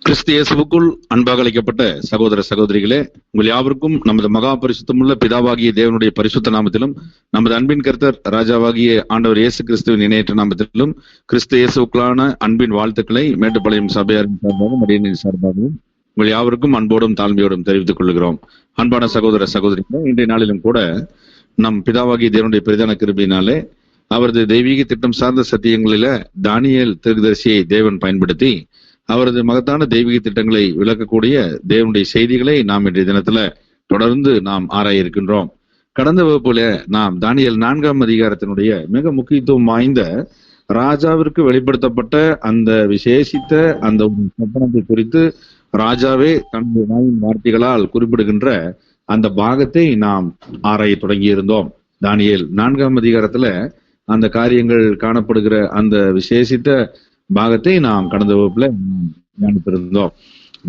கிறிஸ்து இயேசுவுக்குள் அன்பாக அழைக்கப்பட்ட சகோதர சகோதரிகளே, உங்கள் யாவருக்கும் நமது மகா பரிசுத்தமுள்ள பிதாவாகிய தேவனுடைய பரிசுத்த நாமத்திலும், நமது அன்பின் கர்த்தர் ராஜாவாகிய ஆண்டவர் இயேசு கிறிஸ்துவின் இணையற்ற நாமத்திலும் கிறிஸ்து இயேசுவுக்குள்ளான அன்பின் வாழ்த்துக்களை மேட்டுப்பாளையம் சபையாரின் சார்பாகவும் அடியனின் சார்பாகவும் உங்கள் யாவருக்கும் அன்போடும் தாழ்மையோடும் தெரிவித்துக் கொள்கிறோம். அன்பான சகோதர சகோதரிகளே, இன்றைய நாளிலும் கூட நம் பிதாவாகிய தேவனுடைய பெரிதான கிருபையினாலே அவரது தெய்வீக திட்டம் சார்ந்த சத்தியங்களில தானியேல் தீர்க்கதரிசியை தேவன் பயன்படுத்தி அவரது மகத்தான தெய்வீக திட்டங்களை விளக்கக்கூடிய தேவனுடைய செய்திகளை நாம் இன்றைய தினத்துல தொடர்ந்து நாம் ஆராய இருக்கின்றோம். கடந்த வகுப்புல நாம் தானியேல் 4ஆம் அதிகாரத்தினுடைய மிக முக்கியத்துவம் வாய்ந்த ராஜாவிற்கு வெளிப்படுத்தப்பட்ட அந்த விசேஷித்த அந்த சொப்பனத்தை குறித்து ராஜாவே தனது வாயின் வார்த்தைகளால் குறிப்பிடுகின்ற அந்த பாகத்தை நாம் ஆராய தொடங்கி இருந்தோம். தானியேல் 4ஆம் அதிகாரத்துல அந்த காரியங்கள் காணப்படுகிற அந்த விசேஷித்த பாகத்தை நாம் கடந்த வகுப்புல தியானித்திருந்தோம்.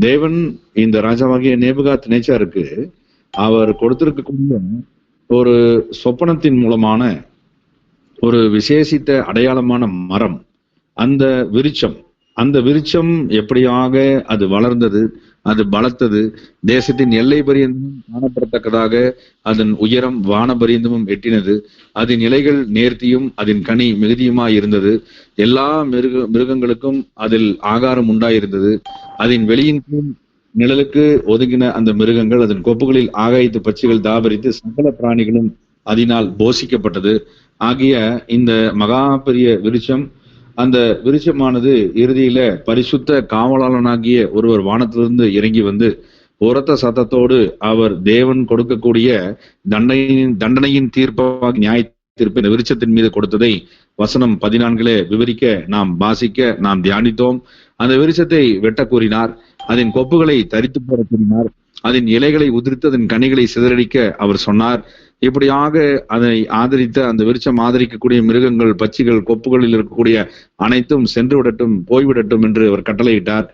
தேவன் இந்த ராஜாவாகிய நேபுகாத் நேச்சாருக்கு அவர் கொடுத்திருக்கக்கூடிய ஒரு சொப்பனத்தின் மூலமான ஒரு விசேஷித்த அடையாளமான மரம், அந்த விருட்சம் எப்படியாக அது வளர்ந்தது, அது பலத்தது, தேசத்தின் எல்லை பரியந்தமும் காணப்படத்தக்கதாக அதன் உயரம் வானபரியந்தமும் எட்டினது, அதன் இலைகள் நேர்த்தியும் அதன் கனி மிகுதியுமாய் இருந்தது, எல்லா மிருகங்களுக்கும் அதில் ஆகாரம் உண்டாயிருந்தது, அதன் வெளியின் நிழலுக்கு ஒதுங்கின அந்த மிருகங்கள் அதன் கொப்புகளில் ஆகாயத்து பட்சிகள் தாபரித்து சகல பிராணிகளும் அதனால் போஷிக்கப்பட்டது ஆகிய இந்த மகா பெரிய விருட்சம், அந்த விருட்சமானது இறுதியில பரிசுத்த காவலாளனாகிய ஒருவர் வானத்திலிருந்து இறங்கி வந்து உரத்த சத்தத்தோடு அவர் தேவன் கொடுக்கக்கூடிய தண்டனையின் தீர்ப்பாக நியாய தீர்ப்பு இந்த விருட்சத்தின் மீது கொடுத்ததை வசனம் 14 விவரிக்க நாம் வாசிக்க நாம் தியானித்தோம். அந்த விருட்சத்தை வெட்ட கூறினார், அதன் கொப்புகளை தரித்து போட கூறினார், அதன் இலைகளை உதிர்த்து அதன் கனிகளை சிதறடிக்க அவர் சொன்னார். இப்படியாக அதை ஆதரித்த அந்த விருட்சம் ஆதரிக்கக்கூடிய மிருகங்கள் பட்சிகள் கொப்புகளில் இருக்கக்கூடிய அனைத்தும் சென்று விடட்டும் போய்விடட்டும் என்று அவர் கட்டளையிட்டார்.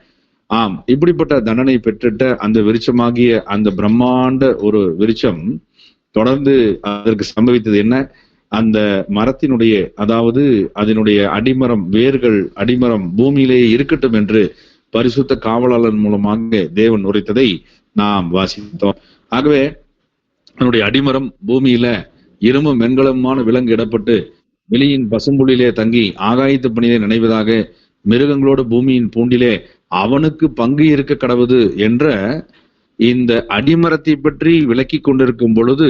ஆம், இப்படிப்பட்ட தண்டனை பெற்றிட்ட அந்த விருட்சமாகிய அந்த பிரம்மாண்ட ஒரு விருட்சம் தொடர்ந்து அதற்கு சம்பவித்தது என்ன? அந்த மரத்தினுடைய அதாவது அதனுடைய அடிமரம் வேர்கள் அடிமரம் பூமியிலேயே இருக்கட்டும் என்று பரிசுத்த காவலாளன் மூலமாக தேவன் உரைத்ததை நாம் வாசித்தோம். ஆகவே அதனுடைய அடிமரம் பூமியில இரும்பும் வெண்கலமான விலங்கு இடப்பட்டு வெளியின் பசும்புலிலே தங்கி ஆகாயத்து பணியிலே நினைவதாக மிருகங்களோடு பூமியின் பூண்டிலே அவனுக்கு பங்கு இருக்க கடவுது என்ற இந்த அடிமரத்தை பற்றி விளக்கி கொண்டிருக்கும் பொழுது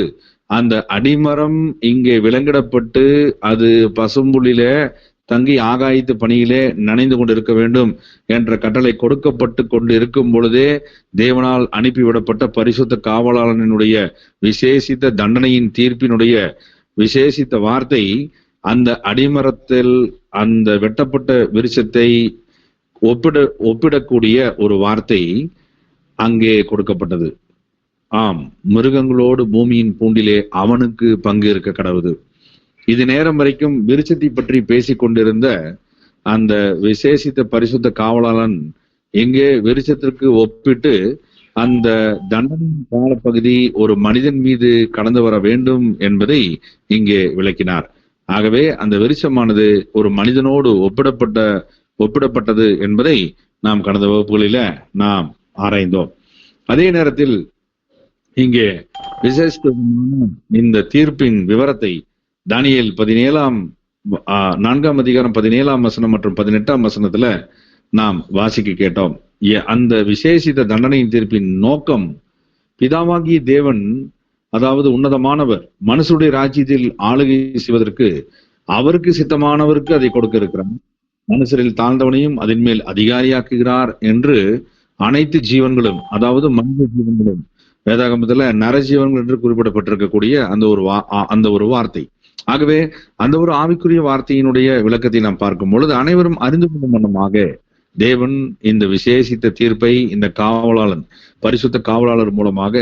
அந்த அடிமரம் இங்கே விலங்கிடப்பட்டு அது பசும்புலில தங்கி ஆகாயத்து பணியிலே நனைந்து கொண்டிருக்க வேண்டும் என்ற கட்டளை கொடுக்கப்பட்டு கொண்டு இருக்கும் பொழுதே தேவனால் அனுப்பிவிடப்பட்ட பரிசுத்த காவலாளனுடைய விசேஷித்த தண்டனையின் தீர்ப்பினுடைய விசேஷித்த வார்த்தை அந்த அடிமரத்தில் அந்த வெட்டப்பட்ட விருட்சத்தை ஒப்பிடக்கூடிய ஒரு வார்த்தை அங்கே கொடுக்கப்பட்டது. ஆம், மிருகங்களோடு பூமியின் பூண்டிலே அவனுக்கு பங்கு இருக்க கடவுது. இது நேரம் வரைக்கும் விருட்சத்தை பற்றி பேசிக் கொண்டிருந்த அந்த விசேஷித்த பரிசுத்த காவலாளன் எங்கே விருட்சத்திற்கு ஒப்பிட்டு அந்த தண்டனையின் காலப்பகுதி ஒரு மனிதன் மீது கடந்து வர வேண்டும் என்பதை இங்கே விளக்கினார். ஆகவே அந்த விருட்சமானது ஒரு மனிதனோடு ஒப்பிடப்பட்டது என்பதை நாம் கடந்த வகுப்புகளில நாம் ஆராய்ந்தோம். அதே நேரத்தில் இங்கே விசேஷமான இந்த தீர்ப்பின் விவரத்தை தானியேல் 4ஆம் அதிகாரம் 17ஆம் வசனம் மற்றும் 18ஆம் வசனத்துல நாம் வாசிக்க கேட்டோம். அந்த விசேஷித்த தண்டனையின் தீர்ப்பின் நோக்கம் பிதாவாகிய தேவன், அதாவது உன்னதமானவர், மனுஷருடைய ராஜ்யத்தில் ஆளுகை செய்வதற்கு அவருக்கு சித்தமானவருக்கு அதை கொடுக்க இருக்கிறார். மனுஷரில் தாழ்ந்தவனையும் அதன் மேல் அதிகாரியாக்குகிறார் என்று அனைத்து ஜீவன்களும், அதாவது மனித ஜீவன்களும், வேதாகமத்துல நரஜீவன்கள் என்று குறிப்பிடப்பட்டிருக்கக்கூடிய அந்த ஒரு வார்த்தை. ஆகவே அந்த ஒரு ஆவிக்குரிய வார்த்தையினுடைய விளக்கத்தை நாம் பார்க்கும் பொழுது அனைவரும் அறிந்து கொள்ளும் வண்ணமாக தேவன் இந்த விசேஷித்த தீர்ப்பை இந்த காவலாளன் பரிசுத்த காவலாளர் மூலமாக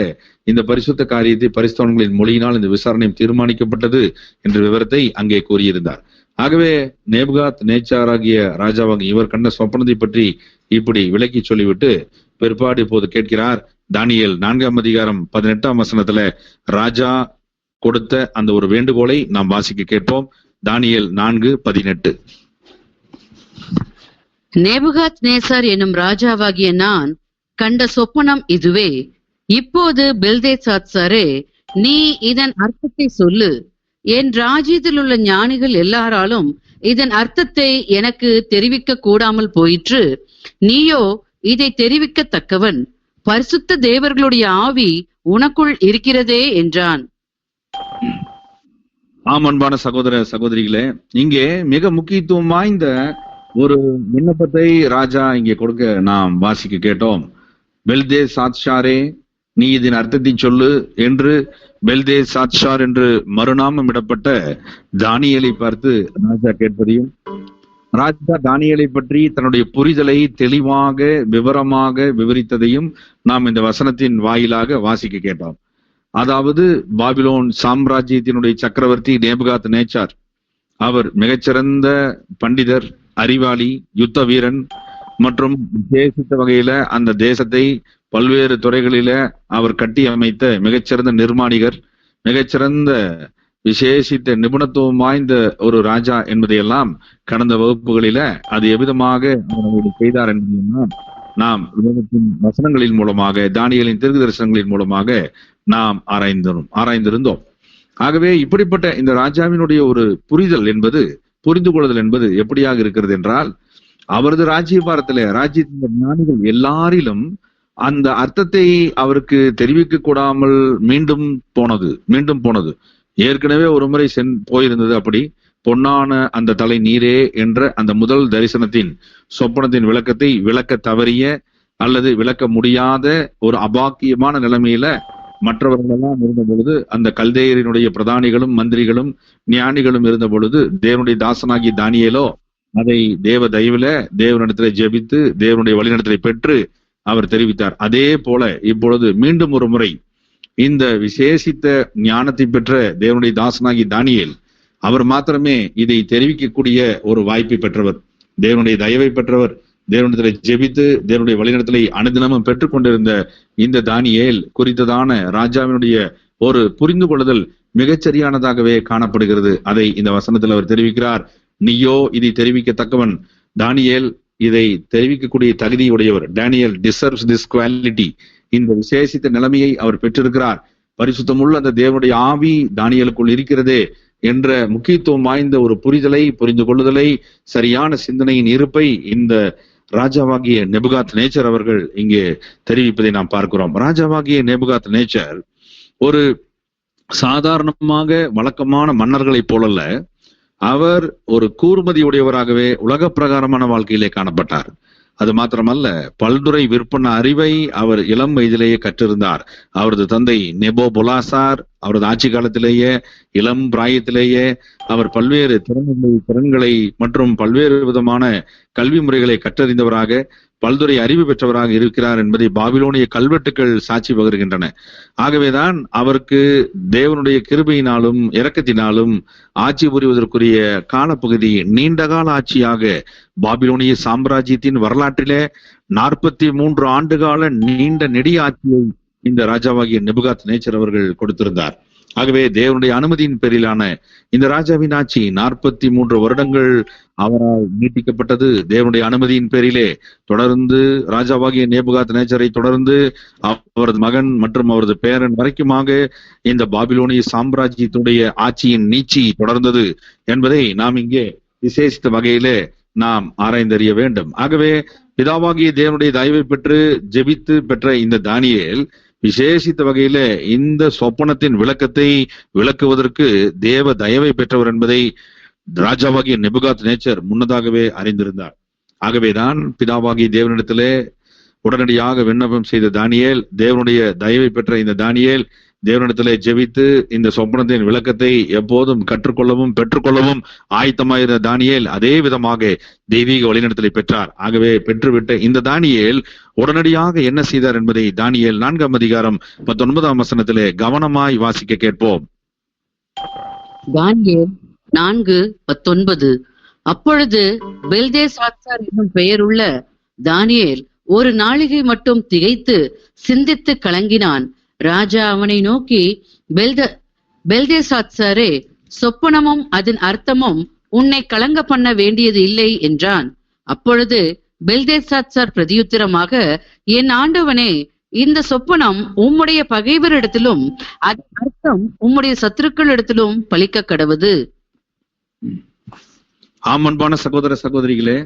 இந்த பரிசுத்த காரியத்தை பரிசுத்தவான்களின் மொழியினால் இந்த விசாரணையும் தீர்மானிக்கப்பட்டது என்ற விவரத்தை அங்கே கூறியிருந்தார். ஆகவே நேபுகாத் நேச்சாராகிய ராஜாவாகிய இவர் கண்ட சொப்பனத்தை பற்றி இப்படி விளக்கி சொல்லிவிட்டு பிற்பாடு இப்போது கேட்கிறார். தானியேல் 4ஆம் அதிகாரம் 18ஆம் வசனத்துல ராஜா கொடுத்த அந்த ஒரு வேண்டுகோளை நாம் வாசிக்க கேட்போம். தானியேல் 4:18. நேபுகாத்நேசர் என்னும் ராஜாவாகிய நான் கண்ட சொப்பனம் இதுவே. இப்போது பெல்தேசாத்சாரே, நீ இதன் அர்த்தத்தை சொல்லு. என் ராஜ்யத்தில் உள்ள ஞானிகள் எல்லாராலும் இதன் அர்த்தத்தை எனக்கு தெரிவிக்க கூடாமல் போயிற்று. நீயோ இதை தெரிவிக்கத்தக்கவன். பரிசுத்த தேவர்களுடைய ஆவி உனக்குள் இருக்கிறதே என்றான். அன்பான சகோதர சகோதரிகளே, இங்கே மிக முக்கியத்துவம் வாய்ந்த ஒரு விண்ணப்பத்தை ராஜா இங்கே கொடுக்க நாம் வாசிக்க கேட்டோம். பெல்தேசாத்சாரே, நீ இதன் அர்த்தத்தை சொல்லு என்று பெல்தேசாத்சார் என்று மறுநாமம் இடப்பட்ட தானியேலை பார்த்து ராஜா கேட்பதையும், ராஜா தானியேலை பற்றி தன்னுடைய புரிதலை தெளிவாக விவரமாக விவரித்ததையும் நாம் இந்த வசனத்தின் வாயிலாக வாசிக்க கேட்டோம். அதாவது பாபிலோன் சாம்ராஜ்யத்தினுடைய சக்கரவர்த்தி நேபுகாத்நேச்சார், அவர் மிகச்சிறந்த பண்டிதர், அறிவாளி, யுத்த வீரன் மற்றும் விசேஷித்த வகையில அந்த தேசத்தை பல்வேறு துறைகளில அவர் கட்டி அமைத்த மிகச்சிறந்த நிர்மாணிகர், மிகச்சிறந்த விசேஷித்த நிபுணத்துவம் வாய்ந்த ஒரு ராஜா என்பதையெல்லாம் கடந்த வகுப்புகளில அது எவ்விதமாக அவர் செய்தார் என்பதையெல்லாம் நாம் வேதத்தின் வசனங்களின் மூலமாக, தானியேலின் தீர்க்க தரிசனங்களின் மூலமாக நாம் ஆராய்ந்திருந்தோம். ஆகவே இப்படிப்பட்ட இந்த ராஜாவினுடைய ஒரு புரிதல் என்பது, புரிந்து கொள்ளுதல் என்பது எப்படியாக இருக்கிறது என்றால், அவரது ராஜ்யபாரத்திலே ராஜ்யத்தின் ஞானிகள் எல்லாரிலும் அந்த அர்த்தத்தை அவருக்கு தெரிவிக்க கூடாமல் மீண்டும் போனது. ஏற்கனவே ஒரு முறை போயிருந்தது. அப்படி பொன்னான அந்த தலை நீரே என்ற அந்த முதல் தரிசனத்தின் சொப்பனத்தின் விளக்கத்தை விளக்க தவறிய அல்லது விளக்க முடியாத ஒரு அபாக்கியமான நிலைமையில மற்றவர்கள் எல்லாம் இருந்த பொழுது, அந்த கல்தேயரினுடைய பிரதானிகளும் மந்திரிகளும் ஞானிகளும் இருந்த பொழுது, தேவனுடைய தாசனாகிய தானியேலோ அதை தேவ தயவுல தேவனிடத்திலே ஜெபித்து தேவனுடைய வழிநடத்தலை பெற்று அவர் தெரிவித்தார். அதே போல இப்பொழுது மீண்டும் ஒரு முறை இந்த விசேஷித்த ஞானத்தை பெற்ற தேவனுடைய தாசனாகி தானியேல், அவர் மாத்திரமே இதை தெரிவிக்கக்கூடிய ஒரு வாய்ப்பை பெற்றவர், தேவனுடைய தயவை பெற்றவர், தேவனிடத்திலே ஜெபித்து தேவனுடைய வழிநடத்தலை அனுதினமும் பெற்றுக் கொண்டிருந்த இந்த தானியேல் குறித்ததான ராஜாவினுடைய ஒரு புரிந்து கொள்ளுதல் மிகச்சரியானதாகவே காணப்படுகிறது. அதை இந்த வசனத்தில் அவர் தெரிவிக்கிறார். நீயோ இதை தெரிவிக்கத்தக்கவன். தானியேல் இதை தெரிவிக்கக்கூடிய தகுதியுடையவர். Daniel deserves this quality. இந்த விசேஷித்த நிலைமையை அவர் பெற்றிருக்கிறார். பரிசுத்தமுள்ள அந்த தேவனுடைய ஆவி தானியேலுக்குள் இருக்கிறதே என்ற முக்கியத்துவம் வாய்ந்த ஒரு புரிந்து கொள்ளுதலை, சரியான சிந்தனையின் இருப்பை இந்த ராஜாவாகிய நேபுகாத்நேச்சர் அவர்கள் இங்கே தெரிவிப்பதை நாம் பார்க்கிறோம். ராஜாவாகிய நேபுகாத்நேச்சர் ஒரு சாதாரணமாக வழக்கமான மன்னர்களைப் போலல்ல, அவர் ஒரு கூர்மதியுடையவராகவே உலக பிரகாரமான வாழ்க்கையிலே காணப்பட்டார். அது மாத்திரமல்ல, பல்துறை விற்பன அறிவை அவர் இளம் வயதிலேயே கற்றிருந்தார். அவரது தந்தை நெபோபொலாசார் அவரது ஆட்சி காலத்திலேயே இளம் பிராயத்திலேயே அவர் பல்வேறு திறன்களை மற்றும் பல்வேறு விதமான கல்வி முறைகளை கற்றறிந்தவராக, பல்துறை அறிவு பெற்றவராக இருக்கிறார் என்பதை பாபிலோனிய கல்வெட்டுக்கள் சாட்சி பகர்கின்றன. ஆகவேதான் அவருக்கு தேவனுடைய கிருபையினாலும் இரக்கத்தினாலும் ஆட்சி புரிவதற்குரிய காலப்பகுதி நீண்டகால ஆட்சியாக பாபிலோனிய சாம்ராஜ்யத்தின் வரலாற்றிலே 43 ஆண்டுகால நீண்ட நெடிய ஆட்சியை இந்த ராஜாவாகிய நேபுகாத்நேச்சர் அவர்கள் கொடுத்திருந்தார். ஆகவே தேவனுடைய அனுமதியின் பேரிலான இந்த ராஜாவின் ஆட்சி 43 வருடங்கள் அவரால் நீட்டிக்கப்பட்டது. தேவனுடைய அனுமதியின் பேரிலே தொடர்ந்து ராஜாவாகிய நேபுகாத்நேச்சரை தொடர்ந்து அவரது மகன் மற்றும் அவரது பேரன் வரைக்குமாக இந்த பாபிலோனிய சாம்ராஜ்யத்துடைய ஆட்சியின் நீட்சி தொடர்ந்தது என்பதை நாம் இங்கே விசேஷித்த வகையிலே நாம் ஆராய்ந்தறிய வேண்டும். ஆகவே பிதாவாகிய தேவனுடைய தயவை பெற்று ஜெபித்து பெற்ற இந்த தானியேல் விசேஷித்த வகையில இந்த சொப்பனத்தின் விளக்கத்தை விளக்குவதற்கு தேவ தயவை பெற்றவர் என்பதை ராஜாவாகிய நேபுகாத்நேச்சர் முன்னதாகவே அறிந்திருந்தார். ஆகவேதான் பிதாவாகிய தேவனிடத்திலே உடனடியாக விண்ணப்பம் செய்த தானியேல், தேவனுடைய தயவை பெற்ற இந்த தானியேல் தேவனிடத்திலே ஜெபித்து இந்த சொப்பனத்தின் விளக்கத்தை எப்போதும் கற்றுக்கொள்ளவும் பெற்றுக்கொள்ளவும் ஆயத்தமாயிருந்த தானியேல் அதே விதமாக தெய்வீக வழிநடத்தலை பெற்றார். ஆகவே பெற்றுவிட்ட இந்த தானியேல் உடனடியாக என்ன செய்தார் என்பதை தானியேல் 4ஆம் அதிகாரம் 19ஆம் வசனத்திலே கவனமாய் வாசிக்க கேட்போம். தானியேல் 4:19. அப்பொழுது பெல்தேசாத்சார் என்னும் பெயருள்ள தானியேல் ஒரு நாளிகை மட்டும் திகைத்து சிந்தித்து கலங்கினான். ராஜா அவனை நோக்கி, பெல்தேசாத்சாரே, சொப்பனமும் அதன் அர்த்தமும் உன்னை கலங்க பண்ண வேண்டியது இல்லை என்றான். அப்பொழுது பெல்தேசாத்சார் பிரதியுத்தரமாக, என் ஆண்டவனே, இந்த சொப்பனம் உம்முடைய பகைவரிடத்திலும் அதன் அர்த்தம் உம்முடைய சத்துருக்களிடத்திலும் பலிக்க கடவுது. அன்பான சகோதர சகோதரிகளே,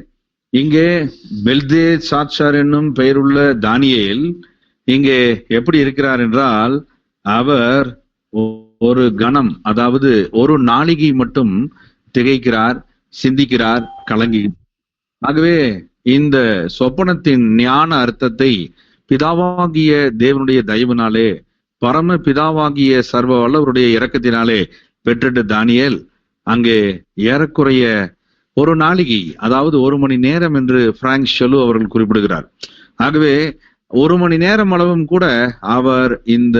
இங்கே பெல்தேசாத்சார் என்னும் பெயருள்ள தானியேல் இங்கே எப்படி இருக்கிறார் என்றால், அவர் ஒரு கணம், அதாவது ஒரு நாளிகை மட்டும் திகைக்கிறார், சிந்திக்கிறார், கலங்கி. ஆகவே இந்த சொப்பனத்தின் ஞான அர்த்தத்தை பிதாவாகிய தேவனுடைய தயவினாலே, பரம பிதாவாகிய சர்வ வல்லவருடைய இரக்கத்தினாலே பெற்ற தானியேல் அங்கே ஏறக்குறைய ஒரு நாளிகை, அதாவது 1 மணி நேரம் என்று பிராங்க் ஷெலு அவர்கள் குறிப்பிடுகிறார். ஆகவே 1 மணி நேரம் அளவும் கூட அவர் இந்த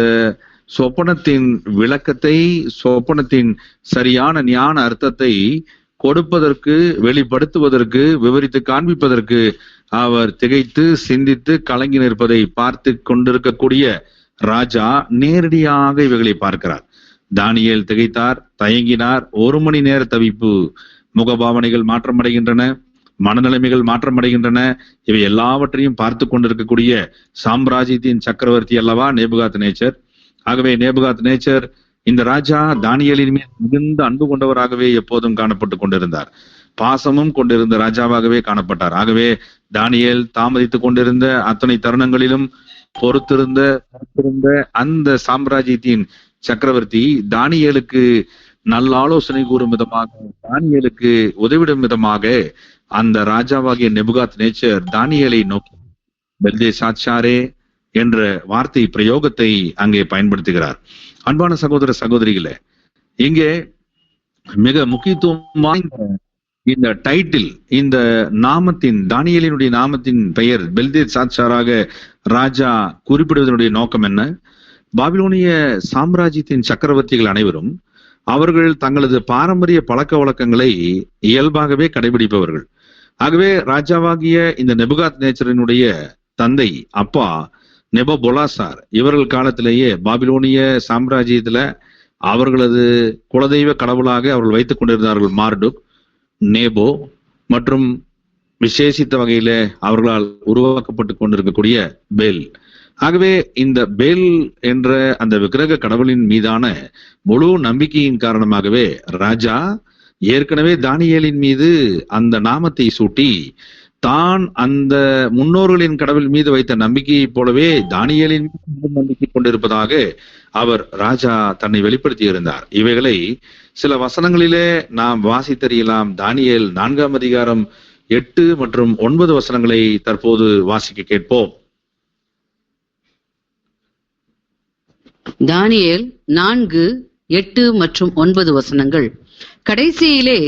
சொப்பனத்தின் விளக்கத்தை, சொப்பனத்தின் சரியான ஞான அர்த்தத்தை கொடுப்பதற்கு, வெளிப்படுத்துவதற்கு, விவரித்து காண்பிப்பதற்கு அவர் திகைத்து சிந்தித்து கலங்கி நிற்பதை பார்த்து கொண்டிருக்கக்கூடிய ராஜா நேரடியாக இவைகளை பார்க்கிறார். தானியேல் திகைத்தார், தயங்கினார். 1 மணி நேர தவிப்பு. முகபாவனைகள் மாற்றமடைகின்றன, மனநிலைமைகள் மாற்றமடைகின்றன. இவை எல்லாவற்றையும் பார்த்து கொண்டிருக்கக்கூடிய சாம்ராஜ்யத்தின் சக்கரவர்த்தி அல்லவா நேபுகாத் நேச்சர். ஆகவே நேபுகாத் நேச்சர் இந்த ராஜா தானியேலின் மீது மிகுந்த அன்பு கொண்டவராகவே எப்போதும் காணப்பட்டு கொண்டிருந்தார். பாசமும் கொண்டிருந்த ராஜாவாகவே காணப்பட்டார். ஆகவே தானியேல் தாமதித்துக் கொண்டிருந்த அத்தனை தருணங்களிலும் பொறுத்திருந்த அந்த சாம்ராஜ்யத்தின் சக்கரவர்த்தி தானியேலுக்கு நல்ல ஆலோசனை கூறும் விதமாக, தானியேலுக்கு உதவிடும் விதமாக அந்த ராஜாவாகிய நேபுகாத் நேச்சர் தானியேலை நோக்கி பெல்தேசாத்சாரே என்ற வார்த்தை பிரயோகத்தை அங்கே பயன்படுத்துகிறார். அன்பான சகோதர சகோதரிகளே, இங்கே மிக முக்கியத்துவம் வாய்ந்த இந்த டைட்டில், இந்த நாமத்தின், தானியேலினுடைய நாமத்தின் பெயர் பெல்தேசாத்சாராக ராஜா குறிப்பிடுவதனுடைய நோக்கம் என்ன? பாபிலோனிய சாம்ராஜ்யத்தின் சக்கரவர்த்திகள் அனைவரும் அவர்கள் தங்களது பாரம்பரிய பழக்க வழக்கங்களை இயல்பாகவே கடைபிடிப்பவர்கள். ஆகவே ராஜாவாகிய இந்த நேபுகாத் நேச்சரினுடைய தந்தை, அப்பா நெபுபொலாசார், இவர்கள் காலத்திலேயே பாபிலோனிய சாம்ராஜ்யத்துல அவர்களது குலதெய்வ கடவுளாக அவர்கள் வைத்துக் கொண்டிருந்தார்கள் மார்டுக், நேபோ மற்றும் விசேஷித்த வகையில அவர்களால் உருவாக்கப்பட்டு கொண்டிருக்கக்கூடிய பேல். ஆகவே இந்த பேல் என்ற அந்த விக்கிரக கடவுளின் மீதான முழு நம்பிக்கையின் காரணமாகவே ராஜா ஏற்கனவே தானியேலின் மீது அந்த நாமத்தை சூட்டி, தான் அந்த முன்னோர்களின் கடவுள் மீது வைத்த நம்பிக்கையைப் போலவே தானியேலின் மீது நம்பிக்கை கொண்டிருப்பதாக அவர் ராஜா தன்னை வெளிப்படுத்தி இருந்தார். இவைகளை சில வசனங்களிலே நாம் வாசித்தறியலாம். தானியேல் 4ஆம் அதிகாரம் 8 மற்றும் 9 வசனங்களை தற்போது வாசிக்க கேட்போம். தானியேல் 4, 8 மற்றும் 9 வசனங்கள். கடைசியிலே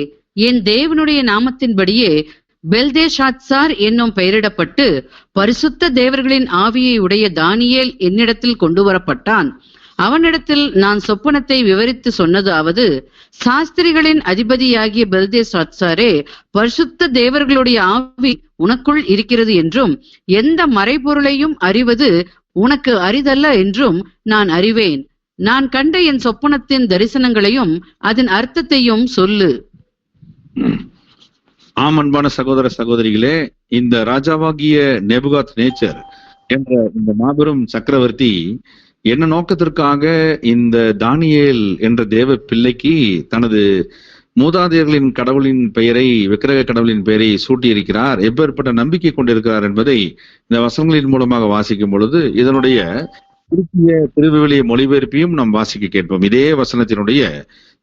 என் தேவனுடைய நாமத்தின்படியே பெல்தேஷாத்சார் என்னும் பெயரிடப்பட்டு பரிசுத்த தேவர்களின் ஆவியை உடைய தானியேல் என்னிடத்தில் கொண்டு வரப்பட்டான். அவனிடத்தில் நான் சொப்பனத்தை விவரித்து சொன்னதாவது, சாஸ்திரிகளின் அதிபதியாகிய பெல்தேஷாத்சாரே, பரிசுத்த தேவர்களுடைய ஆவி உனக்குள் இருக்கிறது என்றும், எந்த மறைபொருளையும் அறிவது உனக்கு அரிதல்ல என்றும் நான் அறிவேன். நான் கண்ட என் சொப்பனத்தின் தரிசனங்களையும் அதன் அர்த்தத்தையும் சொல்லு. அன்பான சகோதர சகோதரிகளே, இந்த ராஜாவாகிய நேபுகாத் நேச்சர் என்ற இந்த மாபெரும் சக்கரவர்த்தி என்ன நோக்கத்திற்காக இந்த தானியேல் என்ற தேவ பிள்ளைக்கு தனது மூதாதையர்களின் கடவுளின் பெயரை, விக்கிரக கடவுளின் பெயரை சூட்டியிருக்கிறார், எப்பேற்பட்ட நம்பிக்கை கொண்டிருக்கிறார் என்பதை இந்த வசனங்களின் மூலமாக வாசிக்கும் பொழுது இதனுடைய திருத்திய திருவிவிலிய மொழிபெயர்ப்பையும் நாம் வாசிக்க கேட்போம். இதே வசனத்தினுடைய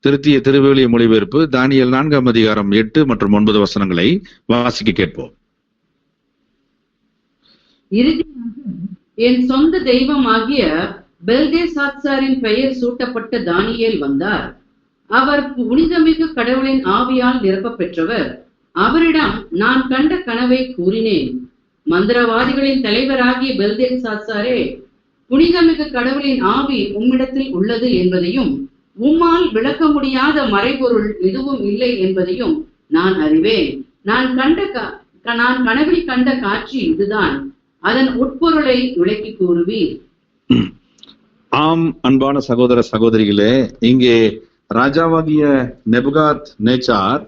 திருத்திய திருவிவிலிய மொழிபெயர்ப்பு தானியேல் 4ஆம் அதிகாரம் 8 மற்றும் 9 வசனங்களை வாசிக்க கேட்போம். என் சொந்த தெய்வமாகிய பெல்தேசாத்சாரின் பெயர் சூட்டப்பட்ட தானியேல் வந்தார். அவர் புனிதமிகு கடவுளின் ஆவியால் நிரப்ப பெற்றவர். அவரிடம் நான் கண்ட கனவை கூறினேன். மந்திரவாதிகளின் தலைவராகிய பெல்தேசாத்சாரே, புனிதமிகு கடவுளின் ஆவி உம்மிடத்தில் உள்ளது என்பதையும், உம்மால் விளக்க முடியாத மறைபொருள் எதுவும் இல்லை என்பதையும் நான் அறிவேன். நான் கனவில் கண்ட காட்சி இதுதான். அதன் உட்பொருளை விளக்கி கூறுவீர். அன்பான சகோதர சகோதரிகளே, இங்கே ராஜாவாகிய நேபுகாத் நேச்சார்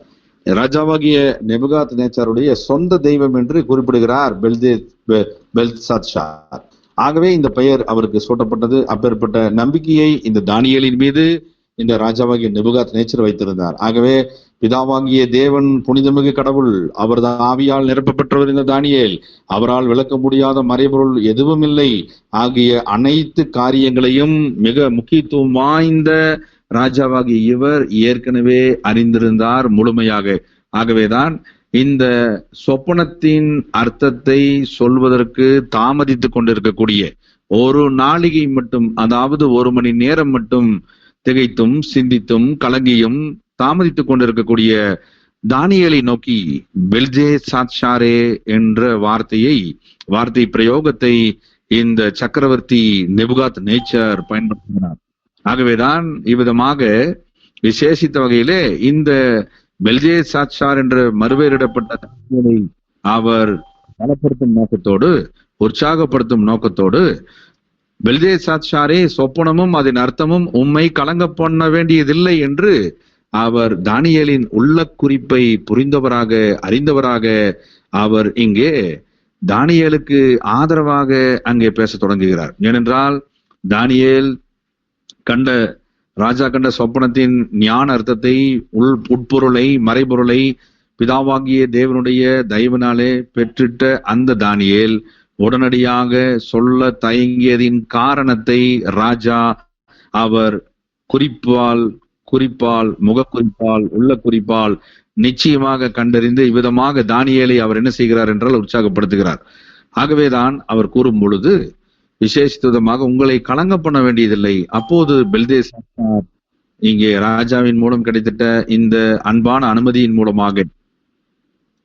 ராஜாவாகிய நெபுகாத் நேச்சாருடைய சொந்த தெய்வம் என்று குறிப்பிடுகிறார் பெல்சாத்சார். ஆகவே இந்த பெயர் அவருக்கு சூட்டப்பட்டது. அப்பேற்பட்ட நம்பிக்கையை இந்த தானியேலின் மீது இந்த ராஜாவாகிய நெபுகாத் நேச்சர் வைத்திருந்தார். ஆகவே பிதாவாகிய தேவன் புனிதமிகு கடவுள், அவர் ஆவியால் நிரப்பப்பட்டவர் இந்த தானியேல், அவரால் விளக்க முடியாத மறைபொருள் எதுவும் இல்லை ஆகிய அனைத்து காரியங்களையும் மிக முக்கியத்துவம் வாய்ந்த ராஜாவாகிய இவர் ஏற்கனவே அறிந்திருந்தார் முழுமையாக. ஆகவேதான் இந்த சொப்பனத்தின் அர்த்தத்தை சொல்வதற்கு தாமதித்துக் கொண்டிருக்கக்கூடிய ஒரு நாளிகை மட்டும், அதாவது 1 மணி நேரம் மட்டும் திகைத்தும் சிந்தித்தும் கலங்கியும் தாமதித்துக் கொண்டிருக்கக்கூடிய தானியேலை நோக்கி பெல்தேசாத்சாரே என்ற வார்த்தை பிரயோகத்தை இந்த சக்கரவர்த்தி நெபுகாத் நேச்சர் பயன்படுத்தினார். ஆகவேதான் இவ்விதமாக விசேஷித்த வகையிலே இந்த பெல்தேசாத்சார் என்ற மறுபெயரிடப்பட்ட தானியேலை அவர் பலப்படுத்தும் நோக்கத்தோடு, உற்சாகப்படுத்தும் நோக்கத்தோடு, பெல்தேசாத்சாரே, சொப்பனமும் அதன் அர்த்தமும் உம்மை கலங்க பண்ண வேண்டியதில்லை என்று அவர் தானியேலின் உள்ள குறிப்பை புரிந்தவராக, அறிந்தவராக அவர் இங்கே தானியேலுக்கு ஆதரவாக அங்கே பேச தொடங்குகிறார். ஏனென்றால் தானியேல் ராஜா கண்ட சொப்பனத்தின் ஞான அர்த்தத்தை, உட்பொருளை, மறைபொருளை பிதாவாகிய தேவனுடைய தயவினாலே பெற்றிட்ட அந்த தானியேல் உடனடியாக சொல்ல தயங்கியதின் காரணத்தை ராஜா அவர் குறிப்பால், முகக்குறிப்பால், உள்ள குறிப்பால் நிச்சயமாக கண்டறிந்து இவ்விதமாக தானியேலை அவர் என்ன செய்கிறார் என்றால் உற்சாகப்படுத்துகிறார். ஆகவேதான் அவர் கூறும் பொழுது விசேஷித்தமாக உங்களை கலங்க பண்ண வேண்டியதில்லை. அப்போது பெல்தேசாத்சார் இங்கே ராஜாவின் மூலம் கிடைத்திட்ட இந்த அன்பான அனுமதியின் மூலமாக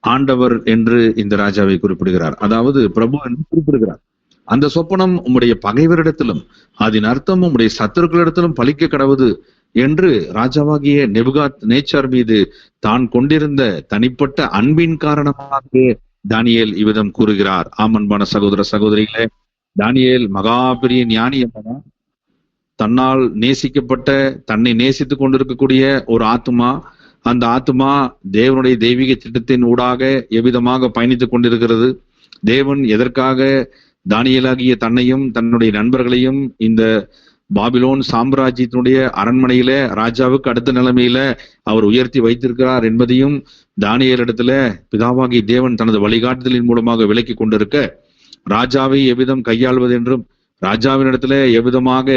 ஆண்டவர் என்று இந்த ராஜாவை குறிப்பிடுகிறார், அதாவது பிரபு என்று குறிப்பிடுகிறார். அந்த சொப்பனம் உம்முடைய பகைவரிடத்திலும் அதன் அர்த்தம் உம்முடைய சத்துருக்களிடத்திலும் பலிக்க கடவுது என்று ராஜாவாகிய நெபுகாத் நேச்சார் மீது தான் கொண்டிருந்த தனிப்பட்ட அன்பின் காரணமாக தானியேல் இவ்விதம் கூறுகிறார். அன்பான சகோதர சகோதரிகளே, தானியேல் மகா பெரிய ஞானி என்பதா, தன்னால் நேசிக்கப்பட்ட, தன்னை நேசித்துக் கொண்டிருக்கக்கூடிய ஒரு ஆத்மா, அந்த ஆத்மா தேவனுடைய தெய்வீக திட்டத்தின் ஊடாக எவ்விதமாக பயணித்துக் கொண்டிருக்கிறது, தேவன் எதற்காக தானியேலாகிய தன்னையும் தன்னுடைய நண்பர்களையும் இந்த பாபிலோன் சாம்ராஜ்யத்தினுடைய அரண்மனையில ராஜாவுக்கு அடுத்த நிலைமையில அவர் உயர்த்தி வைத்திருக்கிறார் என்பதையும் தானியேலிடத்துல பிதாவாகிய தேவன் தனது வழிகாட்டுதலின் மூலமாக விலக்கி கொண்டிருக்க, ராஜாவை எவ்விதம் கையாள்வது என்றும் ராஜாவினிடத்துல எவ்விதமாக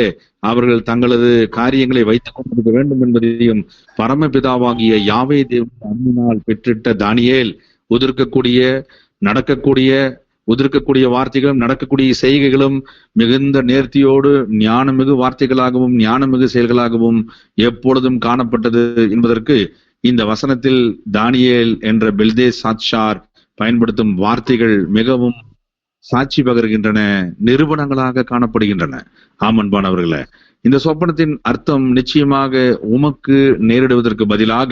அவர்கள் தங்களது காரியங்களை வைத்துக் கொண்டிருக்க வேண்டும் என்பதையும் பரமபிதாவாகிய யாவே தேவன் அன்பினால் பெற்றிட்ட தானியேல் உதிர்க்கக்கூடிய வார்த்தைகளும் நடக்கக்கூடிய செய்கைகளும் மிகுந்த நேர்த்தியோடு ஞானமிகு வார்த்தைகளாகவும் ஞானமிகு செயல்களாகவும் எப்பொழுதும் காணப்பட்டது என்பதற்கு இந்த வசனத்தில் தானியேல் என்ற பெல்தேசாத்சார் பயன்படுத்தும் வார்த்தைகள் மிகவும் சாட்சி பகர்கின்றன, நிரூபணங்களாக காணப்படுகின்றன. அன்பானவர்களே, இந்த சொப்பனத்தின் அர்த்தம் நிச்சயமாக உமக்கு நேரிடுவதற்கு பதிலாக